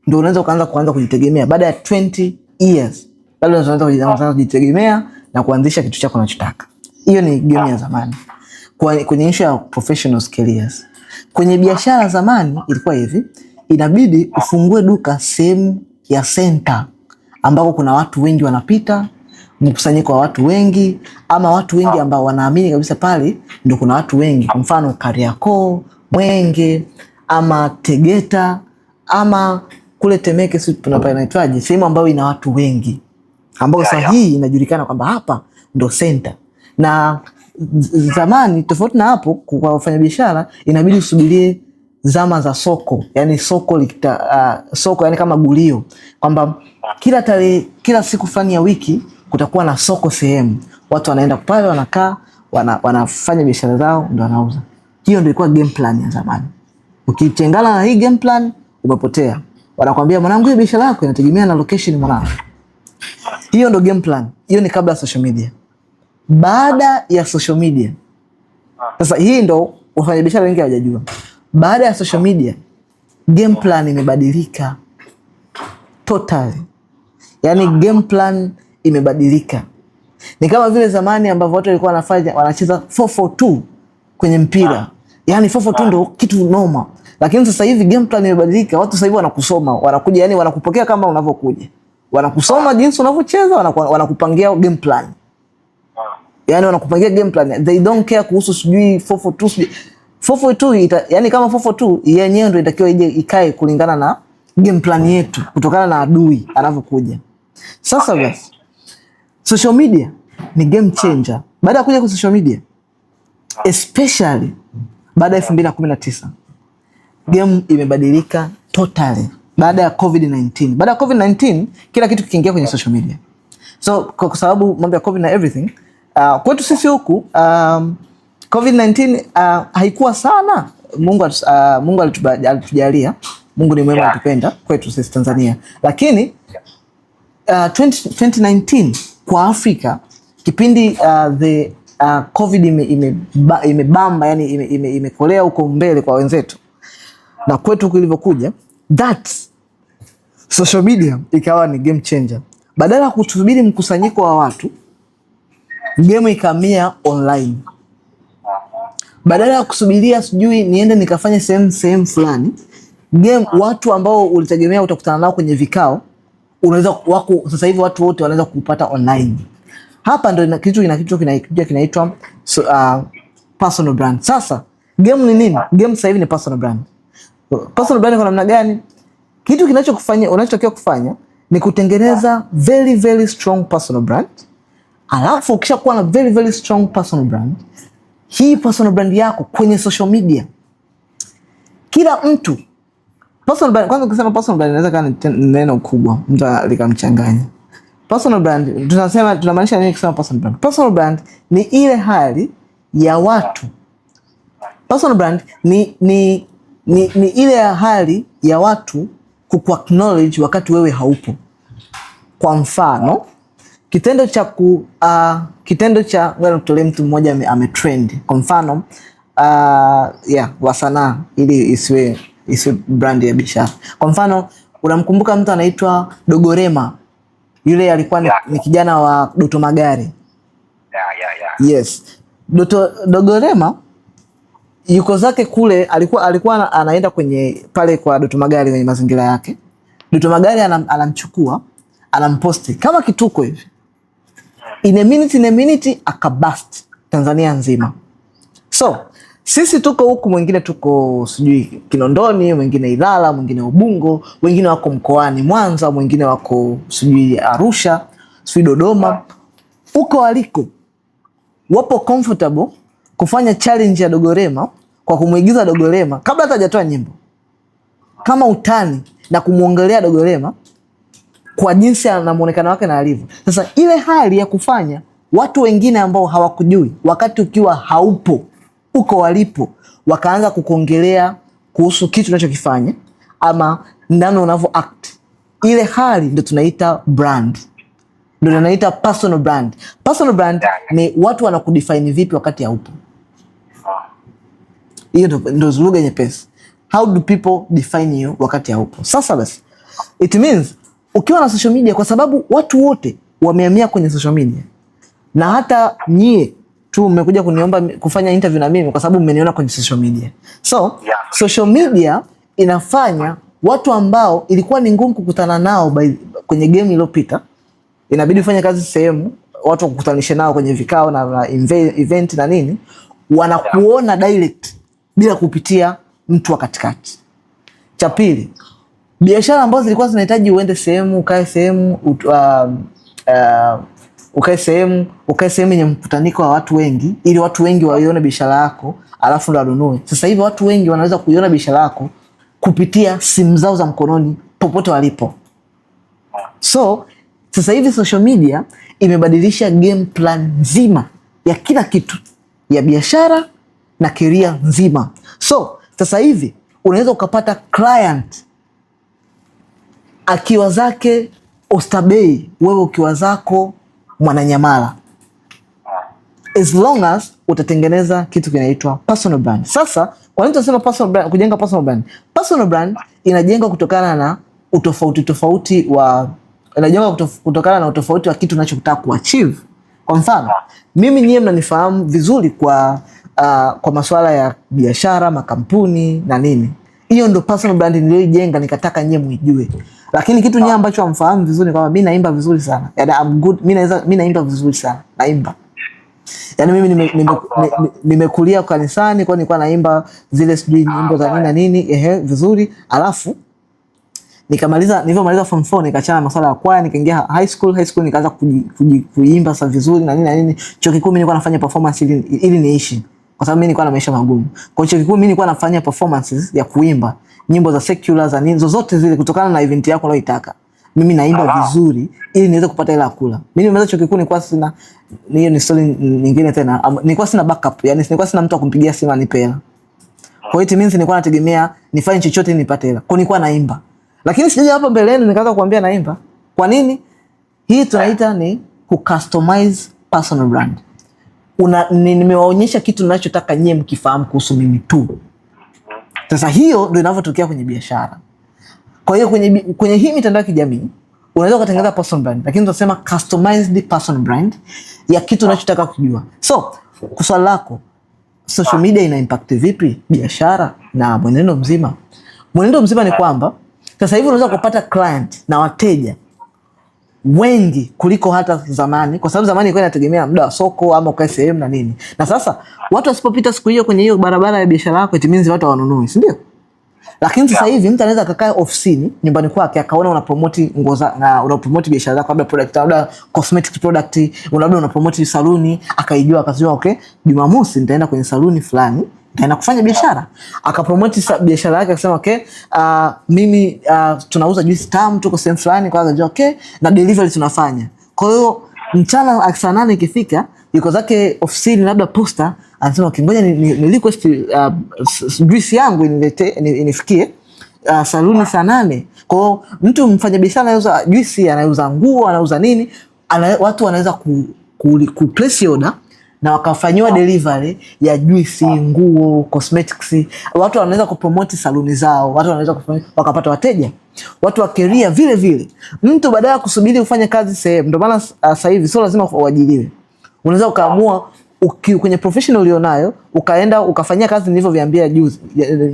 ndio unaweza kuanza kujitegemea. Baada ya 20 years bado unaanza kujitegemea na kuanzisha kitu chako unachotaka. Hiyo ni game ya zamani. Kwenye issue ya professional careers. Kwenye biashara zamani ilikuwa hivi, inabidi ufungue duka sehemu ya center ambako kuna watu wengi wanapita, mkusanyiko wa watu wengi, ama watu wengi ambao wanaamini kabisa pale ndio kuna watu wengi. Kwa mfano Kariakoo, Mwenge, ama Tegeta, ama kule Temeke, sisi tunapaitwaje, sehemu ambayo ina watu wengi, ambao sahihi inajulikana kwamba hapa ndo center. Na zamani tofauti na hapo, kwa wafanyabiashara inabidi usubirie zama za soko, yani soko soko yani kama gulio, kwamba kila siku fulani ya wiki kutakuwa na soko sehemu, watu wanaenda pale, wanakaa, wanafanya biashara zao, ndio wanauza. Hiyo ndio ilikuwa game plan ya zamani. Ukichangana na hii game plan umepotea. Wanakuambia mwanangu, hiyo biashara yako inategemea na location mwanangu. Hiyo ndio game plan. Hiyo ni kabla ya social media. Baada ya social media, sasa hii ndo wafanyabiashara wengi hawajajua. Baada ya social media, game plan imebadilika totally. Yani game plan imebadilika. Ni kama vile zamani ambavyo watu walikuwa wanacheza 4-4-2 kwenye mpira. Yani 4-4-2 ndo kitu normal. Lakini sasa hivi game plan imebadilika. Watu sasa hivi wanakusoma, wanakuja, yani wanakupokea kama unavyokuja. Wanakusoma jinsi unavyocheza, wanakupangia game plan. Yani wanakupangia game plan. They don't care kuhusu sijui 4-4-2. 4-4-2 yani kama 4-4-2 yenyewe ndio itakiwa ije ikae kulingana na game plan yetu, kutokana na adui anavyokuja. Sasa basi, social media ni game changer. Baada ya kuja kwa social media, especially baada ya 2019, game imebadilika totally. Baada ya COVID-19. Baada ya COVID-19, kila kitu kikiingia kwenye social media. So kwa sababu mambo ya COVID na everything, kwetu sisi huku COVID-19 haikuwa sana. Mungu alitujalia. Mungu ni mwema, atupenda kwetu sisi Tanzania. Lakini 2019 kwa Afrika, kipindi the COVID imebamba, yani imekolea huko mbele kwa wenzetu, na kwetu kulivyokuja, that social media ikawa ni game changer. Badala ya kutusubiri mkusanyiko wa watu, game ikamia online. Badala ya kusubiria sijui niende nikafanya sehemu fulani, game watu ambao ulitegemea utakutana nao kwenye vikao, unaweza sasa hivi watu wote wanaweza kupata online. Hapa ndio kitu kinaitwa personal brand. Sasa Game ni nini? Game sasa hivi ni personal brand. Personal brand kwa namna gani? Kitu kinachokufanya, unachotakiwa kufanya ni kutengeneza very very strong personal brand. Alafu ukishakuwa na very very strong personal brand, hii personal brand yako kwenye social media, kila mtu personal brand. Kwanza ukisema personal brand inaweza kuwa ni neno kubwa, mtu likamchanganya. Personal brand tunamaanisha nini kusema personal brand? Personal brand ni ile hali ya watu. Personal brand ni ile hali ya watu kukuacknowledge wakati wewe haupo. Kwa mfano, kitendo cha wewe kutolee mtu mmoja ametrend. Kwa mfano, wa sanaa, ili isiwe brand ya biashara. Kwa mfano, unamkumbuka mtu anaitwa Dogorema. Yule alikuwa ni kijana wa Doto Magari. Yes. Dogorema yuko zake kule, alikuwa anaenda kwenye pale kwa Doto Magari kwenye mazingira yake. Doto Magari anamchukua, anamposti kama kituko hivi. In a minute akabust Tanzania nzima. So, sisi tuko huku, mwingine tuko sijui Kinondoni, mwingine Ilala, mwingine Ubungo, wengine wako mkoani Mwanza, mwingine wako sijui Arusha, sijui Dodoma. Uko waliko wapo comfortable kufanya challenge ya Dogorema kwa kumuigiza Dogorema kabla hata hajatoa nyimbo, kama utani, na kumuongelea Dogorema kwa jinsi na muonekano wake na alivyo. Sasa ile hali ya kufanya watu wengine ambao hawakujui wakati ukiwa haupo, uko walipo, wakaanza kukuongelea kuhusu kitu unachokifanya ama ndano unavyo act, ile hali ndio tunaita brand, ndio tunaita personal brand. Personal brand ni watu wanakudefine vipi wakati haupo. Hiyo ndio lugha nyepesi. How do people define you wakati haupo? Sasa basi, it means ukiwa na social media, kwa sababu watu wote wamehamia kwenye social media, na hata nyie tu mmekuja kuniomba kufanya interview na mimi kwa sababu mmeniona kwenye social media. So, social media inafanya watu ambao ilikuwa ni ngumu kukutana nao kwenye game iliyopita, inabidi ufanye kazi sehemu, watu wakukutanishe nao kwenye vikao na event na nini, wanakuona direct bila kupitia mtu wa katikati. Cha pili, biashara ambazo zilikuwa zinahitaji uende sehemu, ukae sehemu, ukae sehemu yenye mkutaniko wa watu wengi ili watu wengi waione biashara yako alafu ndo wanunue. Sasa hivi watu wengi wanaweza kuiona biashara yako kupitia simu zao za mkononi popote walipo. So, sasa hivi social media imebadilisha game plan nzima ya kila kitu ya biashara na career nzima. So, sasa hivi unaweza ukapata client akiwa zake Oysterbay, wewe ukiwa zako Mwananyamala, as long as utatengeneza kitu kinaitwa personal brand. Sasa kwa nini tunasema personal brand, kujenga personal brand? Personal brand inajengwa kutokana na utofauti wa kitu unachotaka kuachieve. Kwa mfano, mimi nyie mnanifahamu vizuri kwa masuala ya biashara, makampuni na nini. Hiyo ndio personal brand niliyojenga, nikataka nyie muijue. Lakini kitu nyie ambacho hamfahamu vizuri kwamba mimi naimba vizuri sana. Yaani I'm good, mimi naimba vizuri sana. Naimba. Yaani mimi nimekulia kanisani, kwa nilikuwa naimba zile sijui nyimbo za nini na nini, vizuri. Alafu nilivyomaliza form 4 nikaachana masuala ya kwaya, nikaingia high school nikaanza kuimba sasa vizuri na nini na nini. Chuo kikuu mimi nilikuwa nafanya performance ili niishi, kwa sababu mimi nilikuwa na maisha magumu. Kwa chuo kikuu mimi nilikuwa nafanya performances ya kuimba nyimbo za secular za nini zozote zile, kutokana na event yako unayoitaka. Mimi naimba vizuri ili niweze kupata hela kula. Mimi nimeweza chuo kikuu, nilikuwa sina, hiyo ni story nyingine tena. Nilikuwa sina backup, yani nilikuwa sina mtu wa kumpigia simu anipe hela. Kwa hiyo it means nilikuwa nategemea nifanye chochote nipate hela. Kwa nilikuwa naimba. Lakini sijaja hapa mbeleni nikaanza kuambia naimba. Kwa nini? Hii tunaita ni kucustomize personal brand. Nimewaonyesha kitu ninachotaka nyie mkifahamu kuhusu mimi tu. Sasa hiyo ndio inavyotokea kwenye biashara. Kwa hiyo kwenye hii mitandao ya kijamii unaweza kutengeneza personal brand, lakini tunasema customized personal brand ya kitu unachotaka kujua. So, kwa swali lako, social media ina impact vipi biashara na mwenendo mzima? Mwenendo mzima ni kwamba sasa hivi unaweza kupata client na wateja wengi kuliko hata zamani, kwa sababu zamani ilikuwa inategemea muda wa soko ama ukae sehemu na nini. Na sasa watu wasipopita siku hiyo kwenye hiyo barabara ya biashara yako, it means watu hawanunui, si ndio? Lakini sasa hivi mtu anaweza akakaa ofisini nyumbani kwake akaona una promote nguo na una promote biashara zako, labda product, labda cosmetic product, labda una promote saluni, akaijua akasema okay, Jumamosi nitaenda kwenye saluni fulani, nitaenda kufanya biashara. Akapromote biashara yake akasema okay, mimi tunauza juice tamu, tuko sehemu fulani, kwa akajua okay, na delivery tunafanya. Kwa hiyo mchana saa 8 ikifika, yuko zake ofisini labda posta, anasema kingoja ni request juice yangu inifikie saluni saa 8. Kwa hiyo mtu mfanya biashara anauza juice, anauza nguo, anauza nini, watu wanaweza ku place order na wakafanyiwa delivery ya juice, nguo, cosmetics. Watu wanaweza kupromote saluni zao, watu wanaweza wakapata wateja. Watu wa career vile vile. Mtu badala ya kusubiri ufanye kazi sehemu, ndio maana sasa hivi sio lazima uajiriwe. Unaweza ukaamua kwenye professional ulionayo ukaenda ukafanyia kazi nilivyoviambia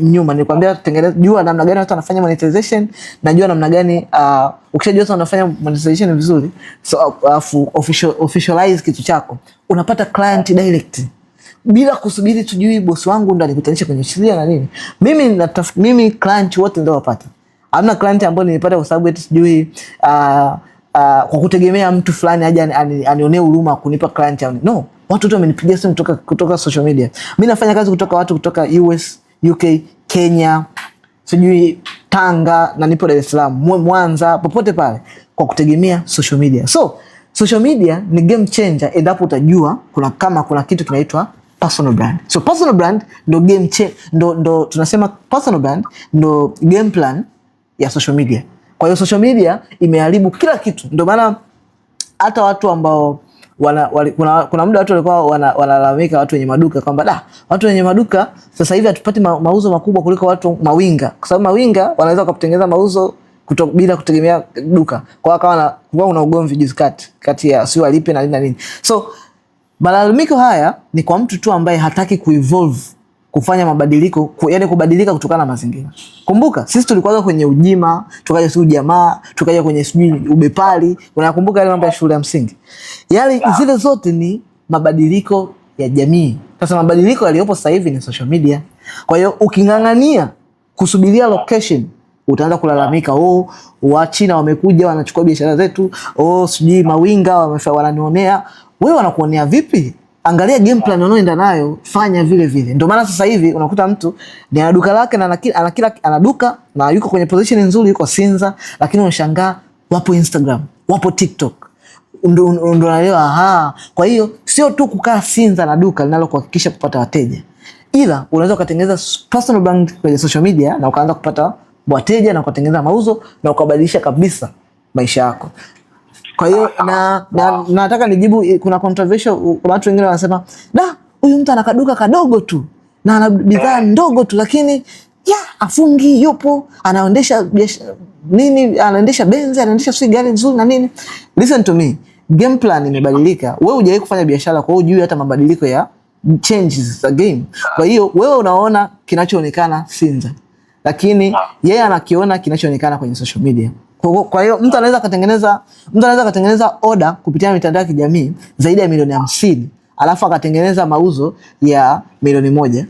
nyuma. Nilikwambia tengeneza, jua namna gani watu wanafanya monetization, na jua namna gani ukishajua watu wanafanya monetization vizuri, so officialize kitu chako, unapata client direct bila kusubiri tujui bosi wangu ndo alikutanisha kwenye sheria na nini. Mimi client wote ndio wapata. Hamna client ambaye nilipata kwa sababu eti sijui kwa kutegemea mtu fulani aje anionee huruma kunipa client au no. Watu wote wamenipigia simu kutoka social media. Mimi nafanya kazi kutoka watu kutoka US, UK, Kenya, sijui Tanga, na nipo Dar es Salaam, Mwanza, popote pale, kwa kutegemea social media. So social media ni game changer endapo utajua kuna kitu kinaitwa personal brand. So personal brand ndo game ndo tunasema personal brand ndo game plan ya social media. Kwa hiyo social media imeharibu kila kitu. Ndio maana hata watu ambao kuna muda watu walikuwa wanalalamika, watu wenye maduka, kwamba watu wenye maduka sasa hivi hatupati mauzo makubwa kuliko watu mawinga, kwa sababu mawinga wanaweza kutengeneza mauzo bila kutegemea duka. Kwa hiyo kuna ugomvi juzi kati ya sio alipe na nini. So malalamiko haya ni kwa mtu tu ambaye hataki kuevolve, kufanya mabadiliko, yani kubadilika kutokana na mazingira. Kumbuka sisi tulikuwa kwenye ujima, tukaja sisi ujamaa, tukaja kwenye sijui ubepari. Unakumbuka ile mambo ya shule ya msingi? Yale zile zote ni mabadiliko ya jamii. Sasa mabadiliko yaliyopo sasa hivi ni social media. Kwa hiyo ukingangania kusubiria location, utaanza kulalamika, Wachina wamekuja wanachukua biashara zetu, sijui mawinga wananionea. Wewe wanakuonea vipi? Angalia game plan unaoenda nayo, fanya vile vile. Ndio maana sasa hivi unakuta mtu ni ana duka lake na ana duka na yuko kwenye position nzuri, yuko Sinza, lakini unashangaa wapo Instagram, wapo TikTok. Ndio unaelewa. Kwa hiyo sio tu kukaa Sinza na duka linalo kuhakikisha kupata wateja, ila unaweza kutengeneza personal brand kwenye social media na ukaanza kupata wateja na kutengeneza mauzo na ukabadilisha kabisa maisha yako. Kwa hiyo nataka nijibu, kuna controversial, kuna watu wengine wanasema huyu mtu anakaduka kadogo tu na ana bidhaa ndogo tu, lakini afungi, yupo anaendesha nini, anaendesha Benz, anaendesha gari nzuri na nini. Listen to me, game plan imebadilika. Wewe hujawahi kufanya biashara, kwa hiyo hujui hata mabadiliko ya changes the game. Kwa hiyo wewe unaona kinachoonekana Sinza, lakini yeye anakiona kinachoonekana kwenye social media. Kwa hiyo mtu anaweza katengeneza order kupitia mitandao ya kijamii zaidi ya milioni 50, alafu akatengeneza mauzo ya milioni 1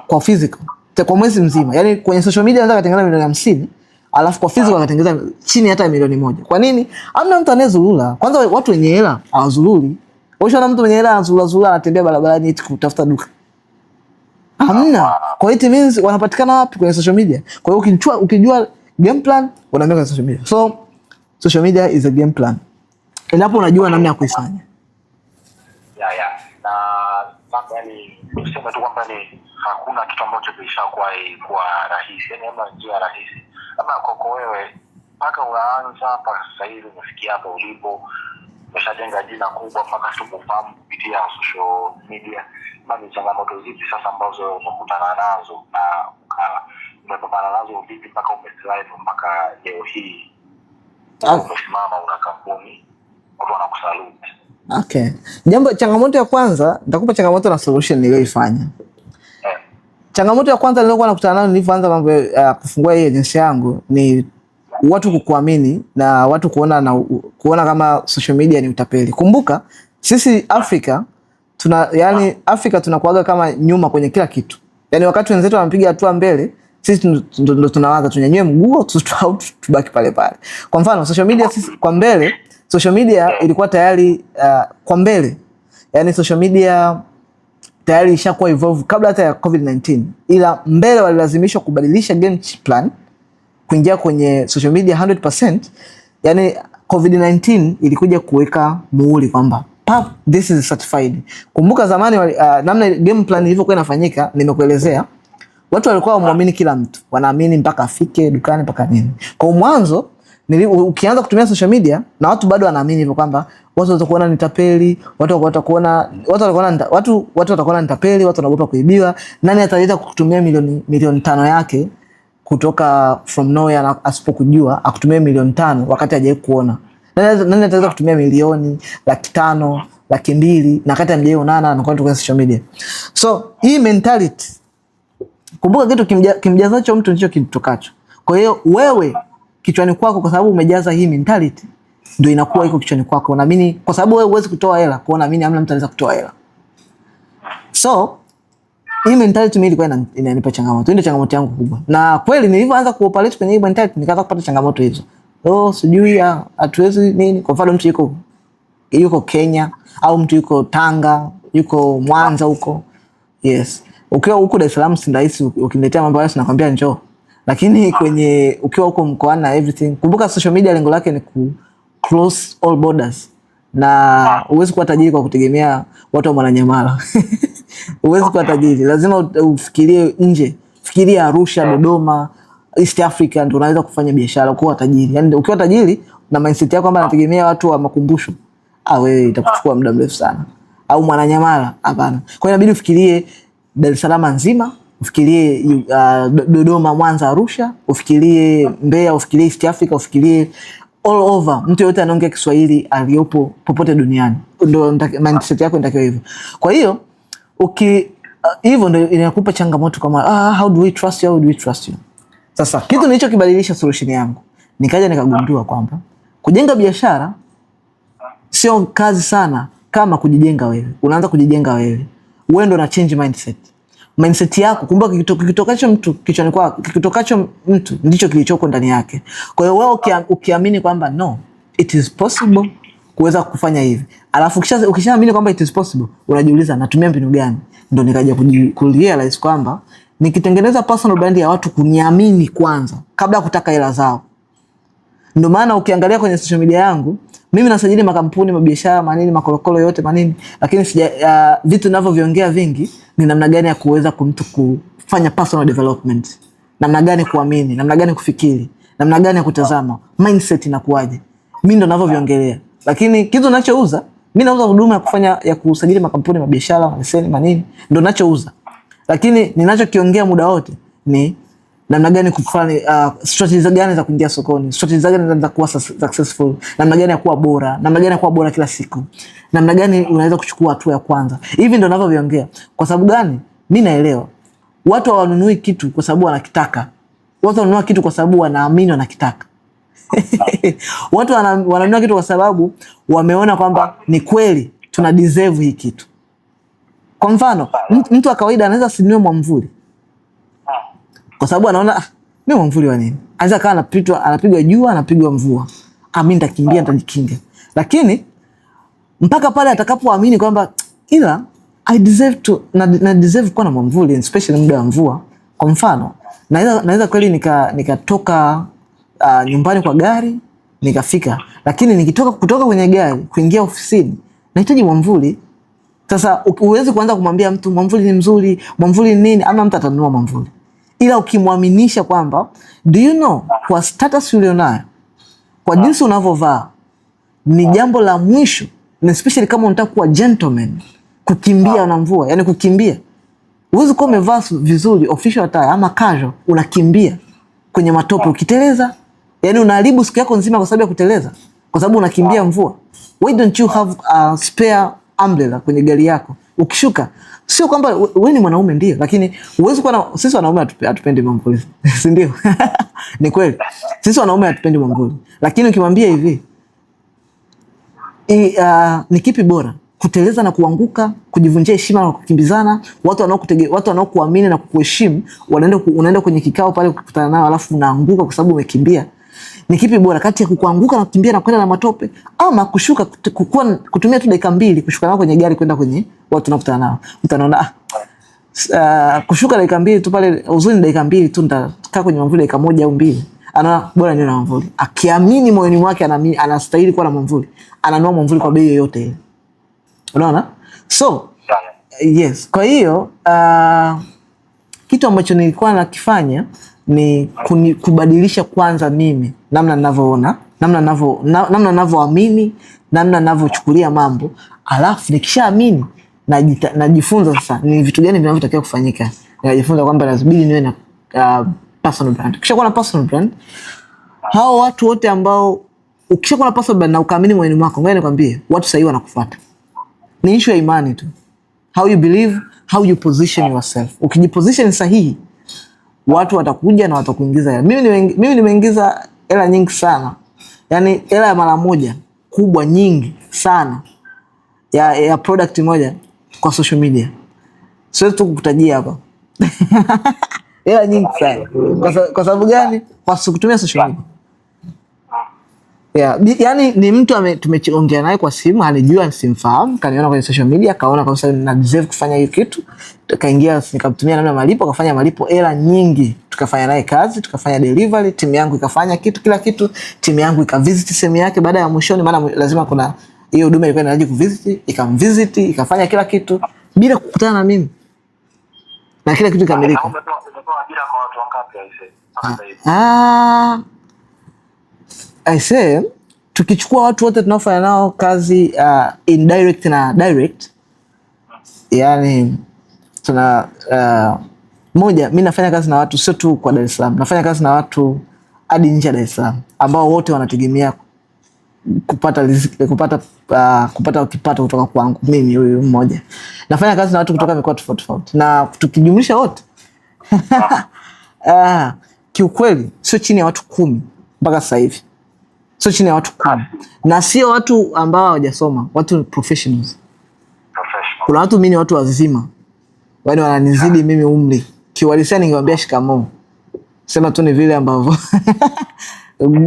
kwa physical kwa mwezi mzima. Yaani kwenye social media anaweza katengeneza milioni 50, alafu kwa physical akatengeneza chini hata milioni 1. Kwa nini? Hamna mtu anayezulula. Kwanza watu wenye hela hawazululi. Unaona mtu mwenye hela anazulula anatembea barabarani eti kutafuta duka. Hamna. Kwa hiyo it means wanapatikana wapi? Kwenye social media. Kwa hiyo ukijua game plan unaamia kwenye social media. So social media is a game plan. Endapo unajua namna ya kuifanya. Na sasa tuseme tu kwamba ni hakuna kitu ambacho kilishakuwa kwa rahisi. Yaani kama njia rahisi. Kama kwako wewe mpaka unaanza mpaka sasa hivi umefikia hapo ulipo, umeshajenga jina kubwa mpaka tukufahamu kupitia social media. Ni changamoto zipi sasa ambazo unakutana nazo na umepambana nazo vipi mpaka umestrive mpaka leo hii umesimama una kampuni watu wanakusalute? Okay. Changamoto ya kwanza, nitakupa changamoto na solution niliyoifanya. Changamoto ya kwanza nilikuwa nakutana nayo nilipoanza mambo ya kufungua hii agency yangu ni watu kukuamini na watu kuona kama social media ni utapeli. Kumbuka sisi Afrika Afrika tunakuaga kama nyuma kwenye kila kitu. Yani wakati wenzetu wanapiga hatua mbele, sisi ndo tunawaza tunyanyue mguu tubaki pale pale. Kwa mfano social media, sisi kwa mbele, social media ilikuwa tayari kwa mbele. Yani social media tayari ishakuwa evolve kabla hata ya COVID-19. Ila mbele walilazimishwa kubadilisha game plan kuingia kwenye social media 100%. Yani COVID-19 ilikuja kuweka muhuri kwamba this is certified. Kumbuka zamani namna game plan ilivyokuwa inafanyika nimekuelezea. Watu walikuwa muamini kila mtu. Wanaamini mpaka afike dukani mpaka nini. Kwa mwanzo ukianza kutumia social media na watu bado wanaamini hivyo kwamba watu watakuona ni tapeli, watu watakuona ni tapeli, watu wanaogopa kuibiwa. Nani ataleta kukutumia milioni 5 yake kutoka from nowhere asipokujua akutumia milioni 5 wakati hajawahi kuona? Nani ataweza kutumia milioni 500,000, 200,000 na wakati hamjaonana na kwa social media? So hii mentality, kumbuka kitu kimjazacho mtu ndicho kilitokacho. Kwa hiyo wewe kichwani kwako, kwa sababu umejaza hii mentality, ndio inakuwa iko kichwani kwako. Unaamini kwa sababu wewe huwezi kutoa hela, kwa unaamini hamna mtu anaweza kutoa hela. So hii mentality mimi ilikuwa inanipa changamoto. Ndio changamoto yangu kubwa. Na kweli nilivyoanza kuoperate kwenye hii mentality nikaanza kupata changamoto hizo. Sijui hatuwezi nini. Kwa mfano mtu yuko Kenya au mtu yuko Tanga, yuko Mwanza huko. Yes. Ukiwa huko Dar es Salaam si rahisi ukiniletea mambo hayo nakwambia njoo. Lakini ukiwa huko mkoani na everything, kumbuka social media lengo lake ni ku close all borders. Na huwezi kuwa tajiri kwa kutegemea watu wa Mwananyamala. Huwezi kuwa tajiri, lazima ufikirie nje. Fikiria Arusha, Dodoma, East Africa, ndio unaweza kufanya biashara kuwa tajiri. Yani ukiwa tajiri na mindset yako kwamba nategemea watu wa makumbusho, wewe itakuchukua muda mrefu sana. Au Mwananyamala, hapana. Kwa hiyo inabidi ufikirie Dar es Salaam nzima, ufikirie Dodoma, Mwanza, Arusha, ufikirie Mbeya, ufikirie East Africa, ufikirie all over. Mtu yote anaongea Kiswahili aliyopo popote duniani. Ndio mindset yako inatakiwa hivyo. Kwa hiyo hivyo ndio inakupa changamoto kama how do we trust you, how do we trust you. Sasa kitu nilichokibadilisha solution yangu, nikaja nikagundua kwamba kujenga biashara sio kazi sana kama kujijenga wewe. Unaanza kujijenga wewe. Wewe ndio una change mindset yako. Kumbuka kitokacho mtu kichwani kwako, kitokacho mtu ndicho kilichoko ndani yake. Kwa hiyo wewe ukiamini kwamba no, it is possible kuweza kufanya hivi, alafu ukishaamini kwamba it is possible, unajiuliza natumia mbinu gani? Ndio nikaja kurealize kwamba nikitengeneza personal brand ya watu kuniamini kwanza kabla kutaka hela zao. Ndio maana ukiangalia kwenye social media yangu, mimi nasajili makampuni, mabiashara, manini, makolokolo yote manini, lakini vitu ninavyoviongea vingi ni namna gani ya kuweza kumtu kufanya personal development. Namna gani kuamini, namna gani kufikiri, namna gani ya kutazama, mindset inakuaje. Mimi ndo ninavyoviongelea. Lakini kitu ninachouza, mimi nauza huduma ya kusajili makampuni, mabiashara, leseni, manini, ndo ninachouza. Lakini ninachokiongea muda wote ni namna gani kufanya strategies gani za kuingia sokoni, strategies gani za kuwa successful, namna gani ya kuwa bora, namna gani ya kuwa bora kila siku, namna gani unaweza kuchukua hatua ya kwanza. Hivi ndio ninavyoviongea. Kwa sababu gani? Mimi naelewa watu hawanunui kitu kwa sababu wanakitaka. Watu wanunua kitu kwa sababu wanaamini wanakitaka. Watu wananunua kitu kwa sababu wameona kwamba ni kweli tuna deserve hii kitu. Kwa mfano, mtu wa kawaida anaweza sinunue mwamvuli kwa sababu anaona mimi mwamvuli wa nini? Anaweza kaa anapigwa jua, anapigwa mvua. Mimi nitakimbia, nitajikinga. Lakini mpaka pale atakapoamini kwamba ila I deserve na deserve kuwa na mwamvuli, especially muda wa mvua. Kwa mfano, naweza kweli nikatoka nyumbani kwa gari nikafika, lakini kutoka kwenye gari kuingia ofisini nahitaji mwamvuli. Sasa uwezi kuanza kumwambia mtu mwamvuli ni mzuri, mwamvuli ni nini, ama mtu atanunua mwamvuli. Ila ukimwaminisha kwamba do you know kwa status ulionayo, kwa jinsi unavovaa, ni jambo la mwisho, na especially kama unataka kuwa gentleman, kukimbia na mvua. Yani kukimbia, uwezi kuwa umevaa vizuri official attire ama casual, unakimbia kwenye matope ukiteleza. Yani unaharibu siku yako nzima kwa sababu ya kuteleza, kwa sababu unakimbia mvua. Why don't you have a spare umbrella kwenye gari yako? Ukishuka Sio kwamba wewe ni mwanaume ndio, lakini huwezi kuwa na, sisi wanaume hatupendi mamvuli. Si ndio? Ni kweli. Sisi wanaume hatupendi mamvuli. Lakini ukimwambia hivi, ni kipi bora? Kuteleza na kuanguka, kujivunjia heshima na kukimbizana, watu wanaokuamini na kukuheshimu, unaenda kwenye kikao pale kukutana nao alafu unaanguka kwa sababu umekimbia. Ni kipi bora kati ya kuanguka na kukimbia na kwenda na matope, ama kushuka kutumia tu dakika 2 kushuka nao kwenye gari kwenda kwenye watu unakutana nao. Utaona kushuka dakika 2 tu pale, uzuni dakika 2 tu, nitakaa kwenye mwavuli dakika 1 au 2. Ana bora niwe na mwavuli. Akiamini moyoni mwake anastahili kuwa na mwavuli, ananua mwavuli kwa bei yoyote ile. Unaona? So yes, kwa hiyo kitu ambacho nilikuwa nakifanya ni kubadilisha kwanza mimi namna ninavyoona, namna ninavyoamini, namna ninavyochukulia mambo. Alafu nikishaamini najifunza sasa ni vitu gani vinavyotakiwa kufanyika. Najifunza kwamba lazima niwe na personal brand. Ukishakuwa na personal brand, hao watu wote ambao ukishakuwa na personal brand na ukaamini moyoni mwako, ngoja nikwambie, watu sahihi wanakufuata. Ni issue ya imani tu. How you believe, how you position yourself. Ukijiposition sahihi, watu watakuja na watakuingiza hela. Mimi nimeingiza hela nyingi sana. Yaani hela ya mara moja kubwa nyingi sana ya product moja kwa social media. Siwezi tu kukutajia hapa. Hela nyingi sana. Kwa sababu gani? Kwa kutumia social media. Yeah, yani ni mtu tumeongea naye kwa simu, anijua simfahamu, kaniona kwenye social media, kaona kwa sababu na deserve kufanya hiyo kitu, kaingia nikamtumia namna malipo, akafanya malipo hela nyingi, tukafanya naye kazi, tukafanya delivery, timu yangu ikafanya kila kitu, timu yangu ikavisit sehemu yake baada ya mwishoni, maana lazima kuna hiyo huduma ilikuwa inahitaji kuvisit, ikamvisit, ikafanya kila kitu bila kukutana na mimi. Na kila kitu kikamilika. Umetoa ajira kwa watu wangapi aise? I say, tukichukua watu wote tunaofanya nao kazi indirect na direct, yani tuna moja, mimi nafanya kazi na watu sio tu kwa Dar es Salaam, nafanya kazi na watu hadi nje ya Dar es Salaam ambao wote wanategemea kupata kipato kutoka kwangu mimi huyu mmoja. Nafanya kazi na watu kutoka mikoa tofauti tofauti, na tukijumlisha wote kiukweli sio chini ya watu 10 mpaka sasa hivi. Sio chini ya watu 10. Na sio watu ambao hawajasoma, watu professionals. Kuna watu mimi ni watu wazima. Yaani wananizidi mimi umri. Kiwalisia ningewaambia shikamoo. Sema tu ni vile ambavyo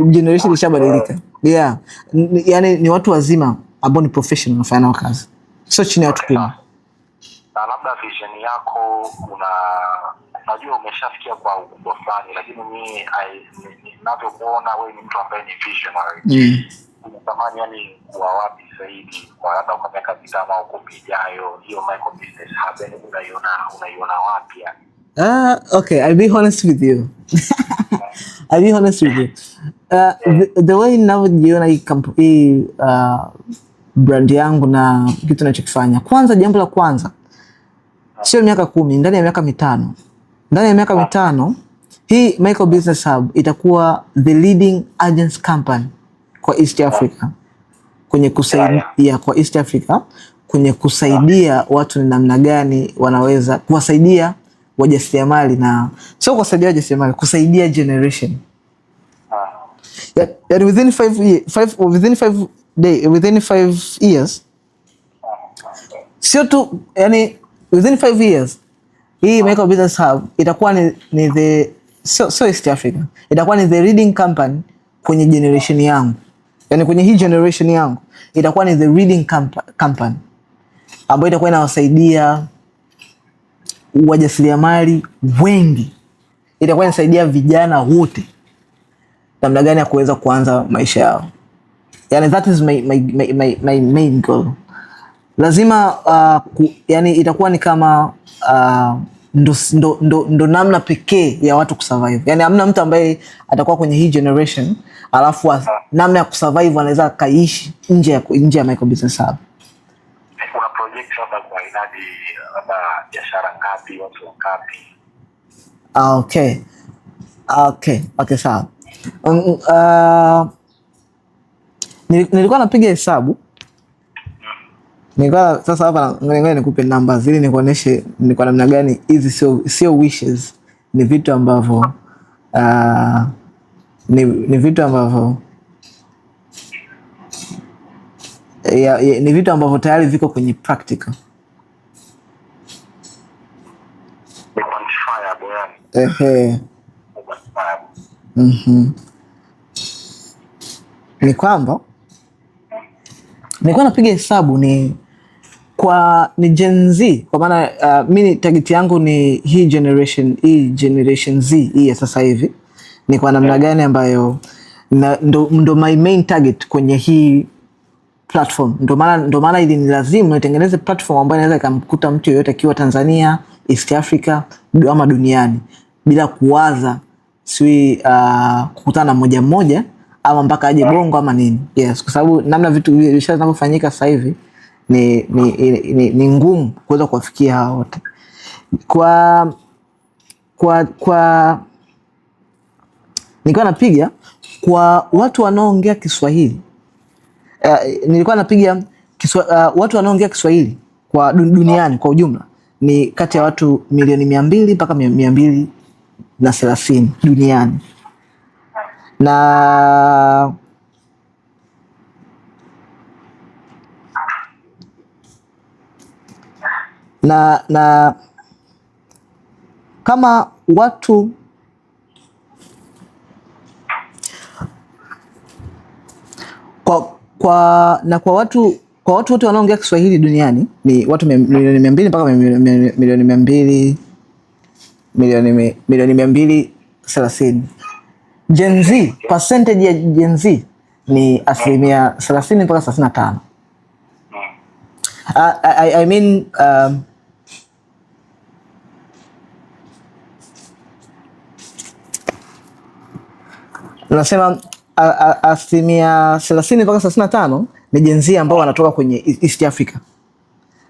generation ishabadilika. Yeah. Yaani ni watu wazima ambao ni professional wanafanya nao kazi. Sio chini ya watu 10. Na labda vision yako najua umeshafikia kwa ukubwa fulani, lakini mimi ninavyokuona wewe ni mtu ambaye ni visionary. Unatamani yani kuwa wapi zaidi kwa labda kwa miaka 5 au 10 ijayo, hiyo micro business hub yani unaiona wapi yani? Okay, I'll be honest with you. The way ninavyojiona hii brand yangu na kitu ninachokifanya. Kwanza, jambo la kwanza, sio miaka 10, ndani ya miaka 5. Ndani ya miaka 5 hii Micro Business Hub itakuwa the leading agency company kwa East Africa kwenye kusaidia kwa East Africa kwenye kusaidia watu ni namna gani wanaweza kuwasaidia wajasiriamali, na sio kuwasaidia wajasiriamali, kusaidia generation. Within 5 years sio tu yani within 5 years hii Micro Business Hub itakuwa ni the so East Africa itakuwa ni the leading company kwenye generation yangu. Yani kwenye hii generation yangu itakuwa ni the leading company ambayo itakuwa inawasaidia wajasiriamali wengi. Itakuwa inasaidia vijana wote namna gani ya kuweza kuanza maisha yao. Yani that is my main goal. Lazima yani itakuwa ni kama ndo namna pekee ya watu kusurvive. Yani hamna mtu ambaye atakuwa kwenye hii generation alafu namna ya kusurvive anaweza kaishi nje ya Micro Business Hub. Kuna project hapa kwa inadi labda biashara ngapi, watu wangapi? Okay, sawa. Nilikuwa napiga hesabu Nilikuwa sasa hapa ngoja nikupe numbers ili nikuoneshe ni kwa namna gani hizi sio wishes, ni vitu ambavyo ni vitu ambavyo ni vitu ambavyo tayari viko kwenye practical. Ni kwamba nilikuwa napiga hesabu ni Gen Z, kwa maana mimi target yangu ni hii generation Z hii sasa hivi, ni kwa namna gani ambayo ndo my main target kwenye hii platform. Ndo maana ili ni lazima nitengeneze platform ambayo inaweza ikamkuta mtu yeyote akiwa Tanzania, East Africa ama duniani, bila kuwaza kukutana mmoja mmoja ama mpaka aje Bongo ama nini. Yes, kwa sababu namna vitu biashara zinavyofanyika sasa hivi ni ngumu kuweza kuwafikia hao wote. Nilikuwa napiga kwa watu wanaoongea Kiswahili. Nilikuwa napiga watu wanaoongea Kiswahili kwa duniani kwa ujumla ni kati ya watu milioni 200 mpaka 230 duniani. Na kama watu kwa watu wote wanaoongea Kiswahili duniani ni watu milioni 200 mpaka milioni 230. Gen Z, percentage ya Gen Z ni 30% mpaka 35%. I mean nasema 30% mpaka 35% ni Gen Z ambao wanatoka kwenye East Africa.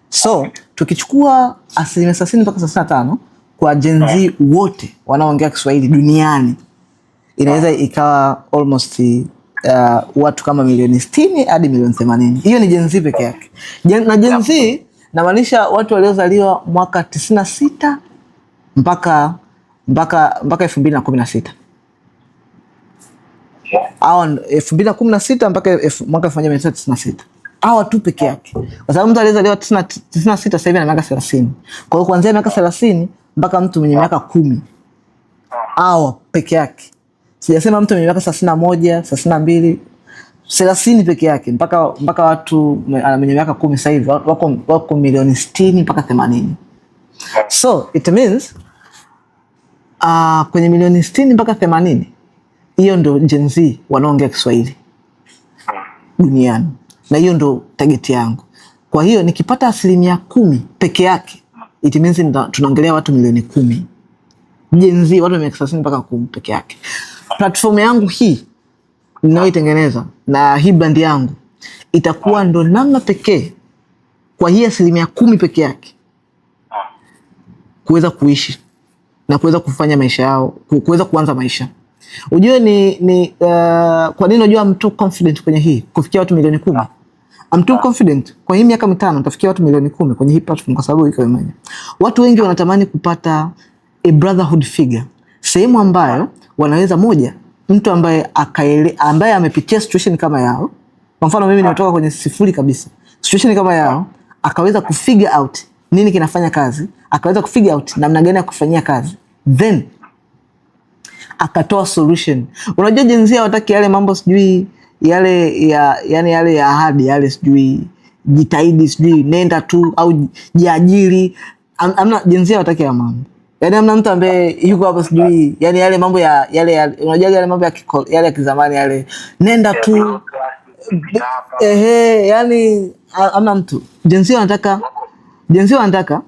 So tukichukua 30% mpaka 35% kwa Gen Z wote wanaoongea Kiswahili duniani, inaweza ikawa almost watu kama milioni 60 hadi milioni 80. Hiyo ni Gen Z peke yake. Na Gen Z namaanisha watu waliozaliwa mwaka 96 mpaka 2016 au 2016 mpaka mwaka 1996. Hawa tu peke yake, kwa sababu mtu aliyezaliwa 96 sasa hivi ana miaka 30. Kwa hiyo kuanzia miaka 30 mpaka mtu mwenye miaka 10, hawa peke yake. Sijasema mtu mwenye miaka 31, 32, 30 peke yake, mpaka watu mwenye miaka 10 sasa hivi wako milioni 60 mpaka 80. So it means kwenye milioni 60 mpaka 80, hiyo ndo Gen Z wanaongea Kiswahili duniani, na hiyo ndo target yangu. Kwa hiyo nikipata 10% peke yake, it means tunaongelea watu milioni 10 Gen Z, watu miaka 30 mpaka 10 peke yake. Platform yangu hii ninayoitengeneza na hii brand yangu itakuwa ndo namna pekee kwa hii 10% peke yake kuweza kuishi na kuweza kufanya maisha yao, kuweza kuanza maisha. Ujue kwa nini unajua I'm too confident kwenye hii kufikia watu milioni 10? I'm too confident kwa hii miaka 5 nitafikia watu milioni 10 kwenye hii platform, kwa sababu iko imani. Watu wengi wanatamani kupata a brotherhood figure, sehemu ambayo wanaweza mtu ambaye amepitia situation kama yao. Kwa mfano mimi nimetoka kwenye sifuri kabisa, situation kama yao, akaweza kufigure out nini kinafanya kazi, akaweza kufigure out namna gani ya kufanyia kazi, then akatoa solution. Unajua Gen Z hawataki yale mambo sijui yale ya ahadi, yale sijui jitahidi, sijui nenda tu au jiajiri. Amna, Gen Z hawataki ya mambo. Yaani amna mtu ambaye yuko hapa sijui yale mambo unajua yale mambo ya kizamani yale nenda tu yani amna mtu. Gen Z wanataka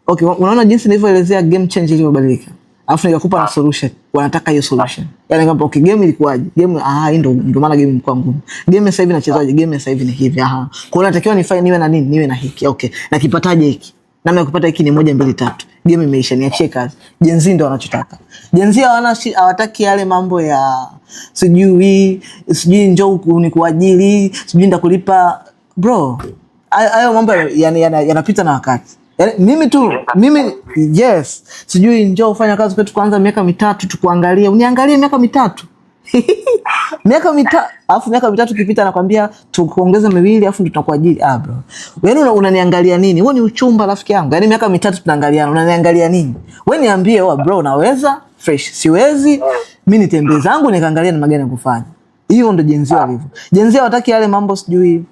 okay, unaona jinsi nilivyoelezea game change iliyobadilika, alafu nikakupa na solution. Wanataka hiyo solution. Yaani kama okay, game ilikuwaje? Game ndio maana game ilikuwa ngumu. Game sasa hivi inachezaje? Game sasa hivi ni hivi. Kwa hiyo natakiwa nifanye niwe na nini? Niwe na hiki. Okay. Na kipataje hiki? Namna ya kupata hiki ni 1 2 3. Game imeisha, niachie kazi. Gen Z ndio wanachotaka. Gen Z hawataki yale mambo ya sijui njoo huku ni kuajiri, sijui ndakulipa. Bro, hayo mambo yanapita na wakati. Yaani mimi yes, sijui njoo ufanya kazi kwetu kwanza miaka 3 tukuangalie. Uniangalie miaka 3. Miaka 3, alafu miaka 3 kipita nakwambia tukuongeze 2 alafu ndo tunakuajiri. Bro. Yaani unaniangalia nini? Wewe ni uchumba rafiki yangu. Yaani miaka 3 tunaangaliana, unaniangalia nini? Wewe niambie, bro unaweza? Fresh. Siwezi. Mimi nitembee zangu nikaangalia na magani ya kufanya. Hiyo ndo jenzi walivyo. Jenzi hawataki yale mambo sijui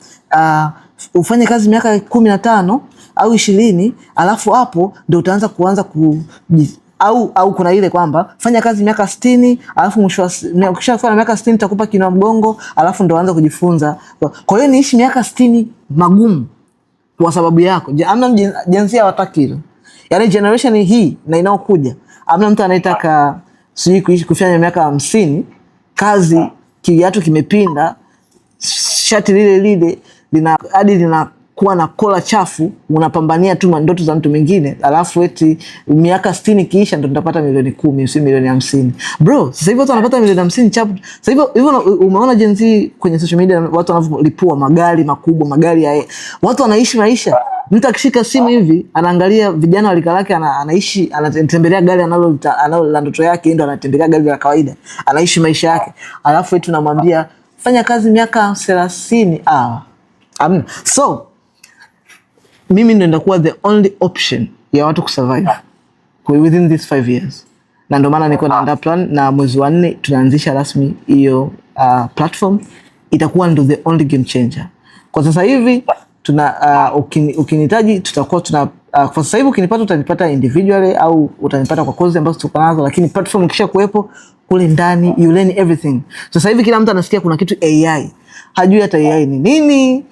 ufanye kazi miaka 15 au 20 alafu hapo ndio utaanza au kuna ile kwamba fanya kazi miaka 60 alafu mwisho ukishafanya miaka 60 nitakupa kinua mgongo alafu ndio anza kujifunza. Kwa hiyo niishi miaka 60 magumu kwa sababu yako. Amna jenzi hawataki hilo. Yaani generation hii na inaokuja amna mtu anaitaka sijui kuishi kufanya miaka 50 kazi kiatu kimepinda shati lile hadi linakuwa na kola chafu, unapambania tu ndoto za mtu mwingine, alafu eti miaka 60 kiisha ndo tutapata milioni 10 si milioni 50. Bro, sasa hivi watu wanapata milioni 50 chapu. Sasa hivyo umeona Gen Z kwenye social media watu wanavyolipua magari makubwa, magari ya watu wanaishi maisha. Mtu akishika simu hivi anaangalia vijana walika lake anaishi anatembelea gari analo la ndoto yake, ndio anatembelea gari la kawaida, anaishi maisha yake. Alafu eti tunamwambia fanya kazi miaka 30. So mimi ndo ndakuwa the only option ya watu kusurvive within these 5 years. Na ndio maana niko naandaa plan na mwezi wa 4 tunaanzisha rasmi hiyo platform. Itakuwa ndo the only game changer. Kwa sasa hivi tuna ukinihitaji tutakuwa kwa sasa hivi ukinipata utanipata individually au utanipata kwa course ambazo tuko nazo, lakini platform ikisha kuwepo kule ndani you learn everything. Sasa hivi kila mtu anasikia kuna kitu AI. Hajui hata AI ni nini.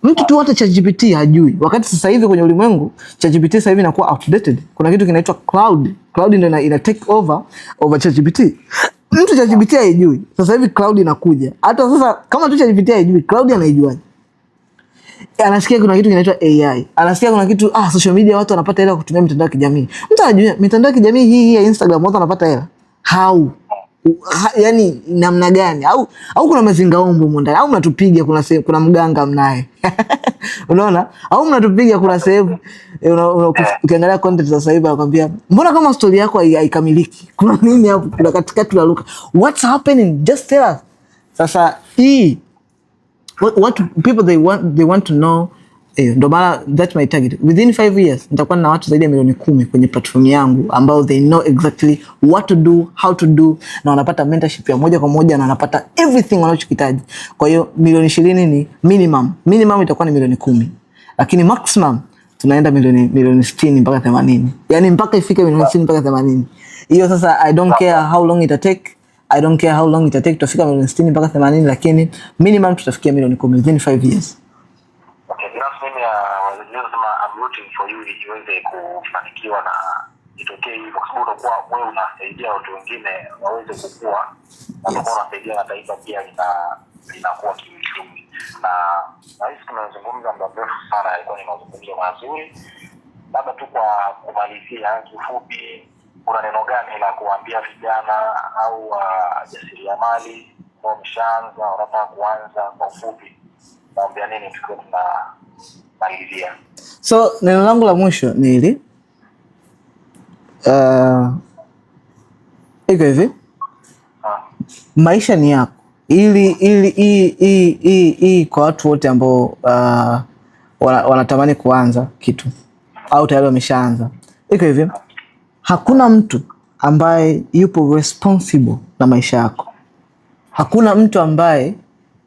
Mtu tu hata ChatGPT hajui. Wakati sasa hivi kwenye ulimwengu ChatGPT sasa hivi inakuwa outdated. Kuna kitu kinaitwa cloud. Cloud ndio ina take over ChatGPT. Mtu ChatGPT haijui. Sasa hivi cloud inakuja. Hata sasa kama tu ChatGPT haijui, cloud anaijuaje? Anasikia kuna kitu kinaitwa AI. Anasikia kuna kitu social media watu wanapata hela kutumia mitandao ya kijamii. Mtu anajua mitandao ya kijamii hii ya Instagram watu wanapata hela. How? Yani namna gani? Au kuna mazingaombo mwandani? Au mnatupiga kuna mganga mnaye? Unaona? Au mnatupiga kuna sehemu ukiangalia content sasa hivi anakuambia mbona kama story yako haikamiliki? Kuna nini hapo? Kuna katikati la luka. What's happening? Just tell us. Sasa what people they want to know. Ndo maana that's my target. Within 5 years nitakuwa na watu zaidi ya milioni 10 kwenye platform yangu ambao they know exactly what to do, how to do, na wanapata mentorship ya moja kwa moja na wanapata everything wanachokitaji. Kwa hiyo milioni 20 ni minimum itakuwa ni milioni 10, lakini maximum tunaenda milioni 60 mpaka 80, yani mpaka ifike milioni 60 mpaka 80. Hiyo sasa I don't care how long it take tufika milioni 60 mpaka 80, lakini minimum tutafikia milioni 10 within 5 years. I'm rooting for you ili iweze kufanikiwa na itokee hivyo, kwa sababu utakuwa wewe unasaidia watu wengine waweze kukua na utakuwa unasaidia na taifa pia linakuwa kiuchumi. Na hisi tunazungumza muda mrefu sana, ilikuwa ni mazungumzo mazuri. Labda tu kwa kumalizia kifupi, kuna neno gani la kuambia vijana au jasiriamali ambao wameshaanza wanataka kuanza kwa ufupi? Naambia nini tukiwa tunamalizia? So neno langu la mwisho ni hili. Iko hivi. Maisha ni yako. Ili kwa watu wote ambao wanatamani kuanza kitu au tayari wameshaanza. Iko hivi. Hakuna mtu ambaye yupo responsible na maisha yako. Hakuna mtu ambaye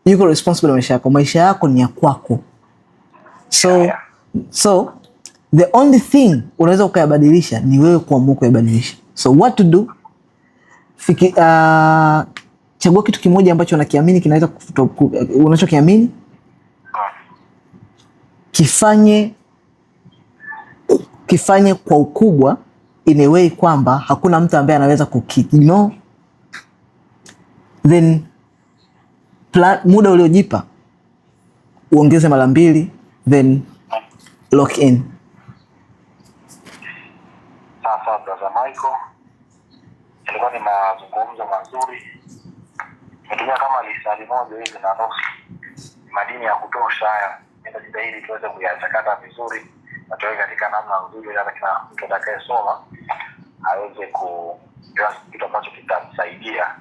yuko responsible na maisha yako. Maisha yako ni ya kwako. So the only thing unaweza ukayabadilisha ni wewe kuamua kuyabadilisha. So what to do? Chagua kitu kimoja ambacho unakiamini kinaweza unachokiamini. Kifanye kwa ukubwa in a way kwamba hakuna mtu ambaye anaweza kukiignore. Then muda uliojipa uongeze mara 2, then lock in. Sasa brother Michael, ilikuwa ni mazungumzo mazuri. Nimetumia kama lisali moja hivi na nusu. Madini ya kutosha haya. tutajitahidi tuweze kuyachakata vizuri na tuweke katika namna nzuri, hata kila mtu atakayesoma aweze kujua kitu ambacho kitamsaidia,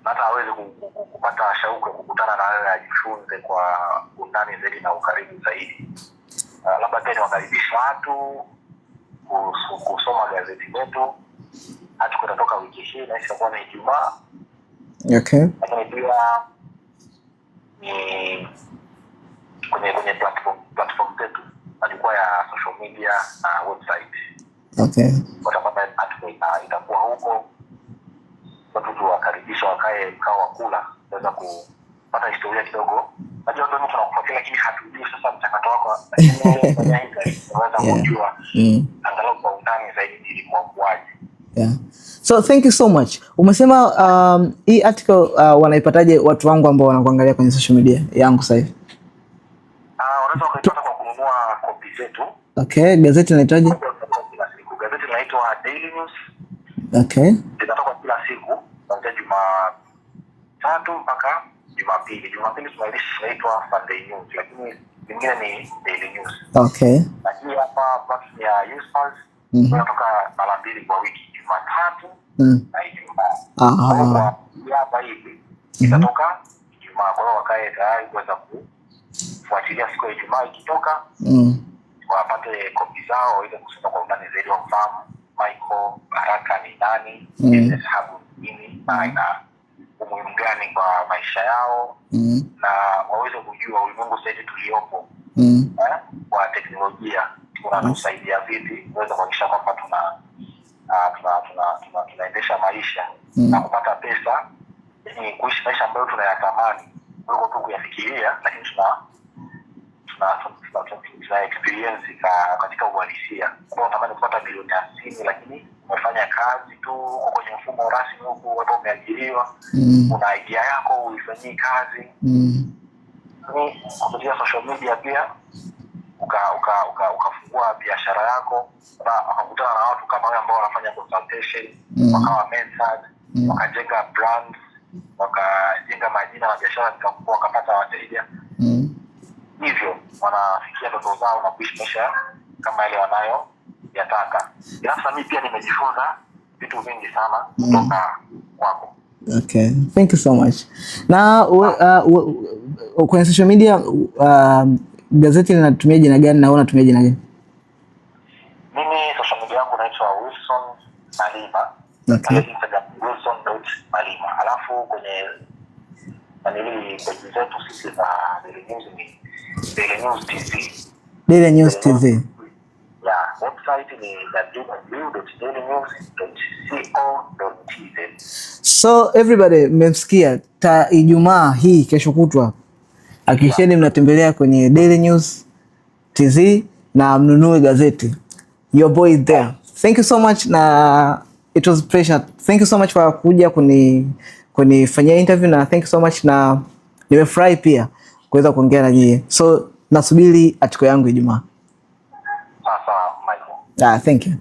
hata aweze kupata shauku ya kukutana na wewe, ajifunze kwa undani zaidi na ukaribu zaidi. Labda pia niwakaribisha watu kusoma gazeti letu. Hatukutoka wiki hii na itakuwa ni Ijumaa. Okay. Lakini pia ni kwenye platform zetu, majukwaa ya social media na website. Okay. Watapata itakuwa huko. Watu tuwakaribisha wakae mkao wa kula, waweza kupata historia kidogo. Najua ndio tunakufuatilia, lakini hatujui sasa mchakato wako. Lakini unaweza kujua angalau kwa undani zaidi ilikuwa kwaje. Yeah. So thank you so much. Umesema hii article wanaipataje watu wangu ambao wanakuangalia kwenye social media yangu sasa hivi? Unaweza kuipata kwa kununua copy zetu. Okay, gazeti linaitwaje? Gazeti linaitwa Daily News. Okay. Linatoka kila siku kuanzia Jumatatu mpaka Jumapili. Jumapili tunaitwa Sunday News, lakini nyingine ni Daily News. Okay. Lakini hapa platform ya Users tunatoka mara 2 kwa wiki, Jumatatu na Ijumaa. Hapa hivi itatoka Ijumaa, kwa hiyo wakae tayari kuweza kufuatilia siku ya Ijumaa ikitoka, wapate kopi zao ili kusoma kwa undani zaidi, wafahamu Michael Baraka ni nani, hesabu nini na ina umuhimu gani kwa maisha yao, na waweze kujua ulimwengu sasa tuliopo kwa teknolojia unatusaidia vipi kuweza kuhakikisha kwamba tunaendesha maisha na kupata pesa, yani kuishi maisha ambayo tunayatamani kuliko tu kuyafikiria, lakini tuna experience katika uhalisia. Kwa unatamani kupata milioni 50, lakini umefanya kazi tu kwenye mfumo rasmi huko, hapo umeajiriwa, una idea yako uifanyie kazi. Ni kupitia social media pia ukafungua biashara yako, ukakutana na watu kama wale ambao wanafanya consultation, wakawa mentors, wakajenga brands, wakajenga majina na biashara zikakua, wakapata wateja. Hivyo wanafikia ndoto zao na kuishi maisha kama yale wanayo yataka. Sasa mimi pia nimejifunza vitu vingi sana kutoka kwako. Okay, thank you so much. Na kwenye social media gazeti linatumia jina gani na wewe unatumia jina gani? Mimi social media yangu naitwa Wilson Malima. Okay. Instagram wilson.malima. Alafu kwenye page zetu sisi za Daily News ni Daily News TV. Daily News TV. Yeah, website ni www.dailynews.co.tz. So everybody, mmemsikia, Ijumaa hii kesho kutwa hakikisheni mnatembelea kwenye Daily News TV na mnunue gazeti. Your boy is there. Thank you so much, na it was a pleasure. Thank you so much for kuja kunifanyia interview, na thank you so much, na nimefurahi pia kuweza kuongea na nyinyi. So nasubiri article yangu Ijumaa. Sasa Michael. Thank you.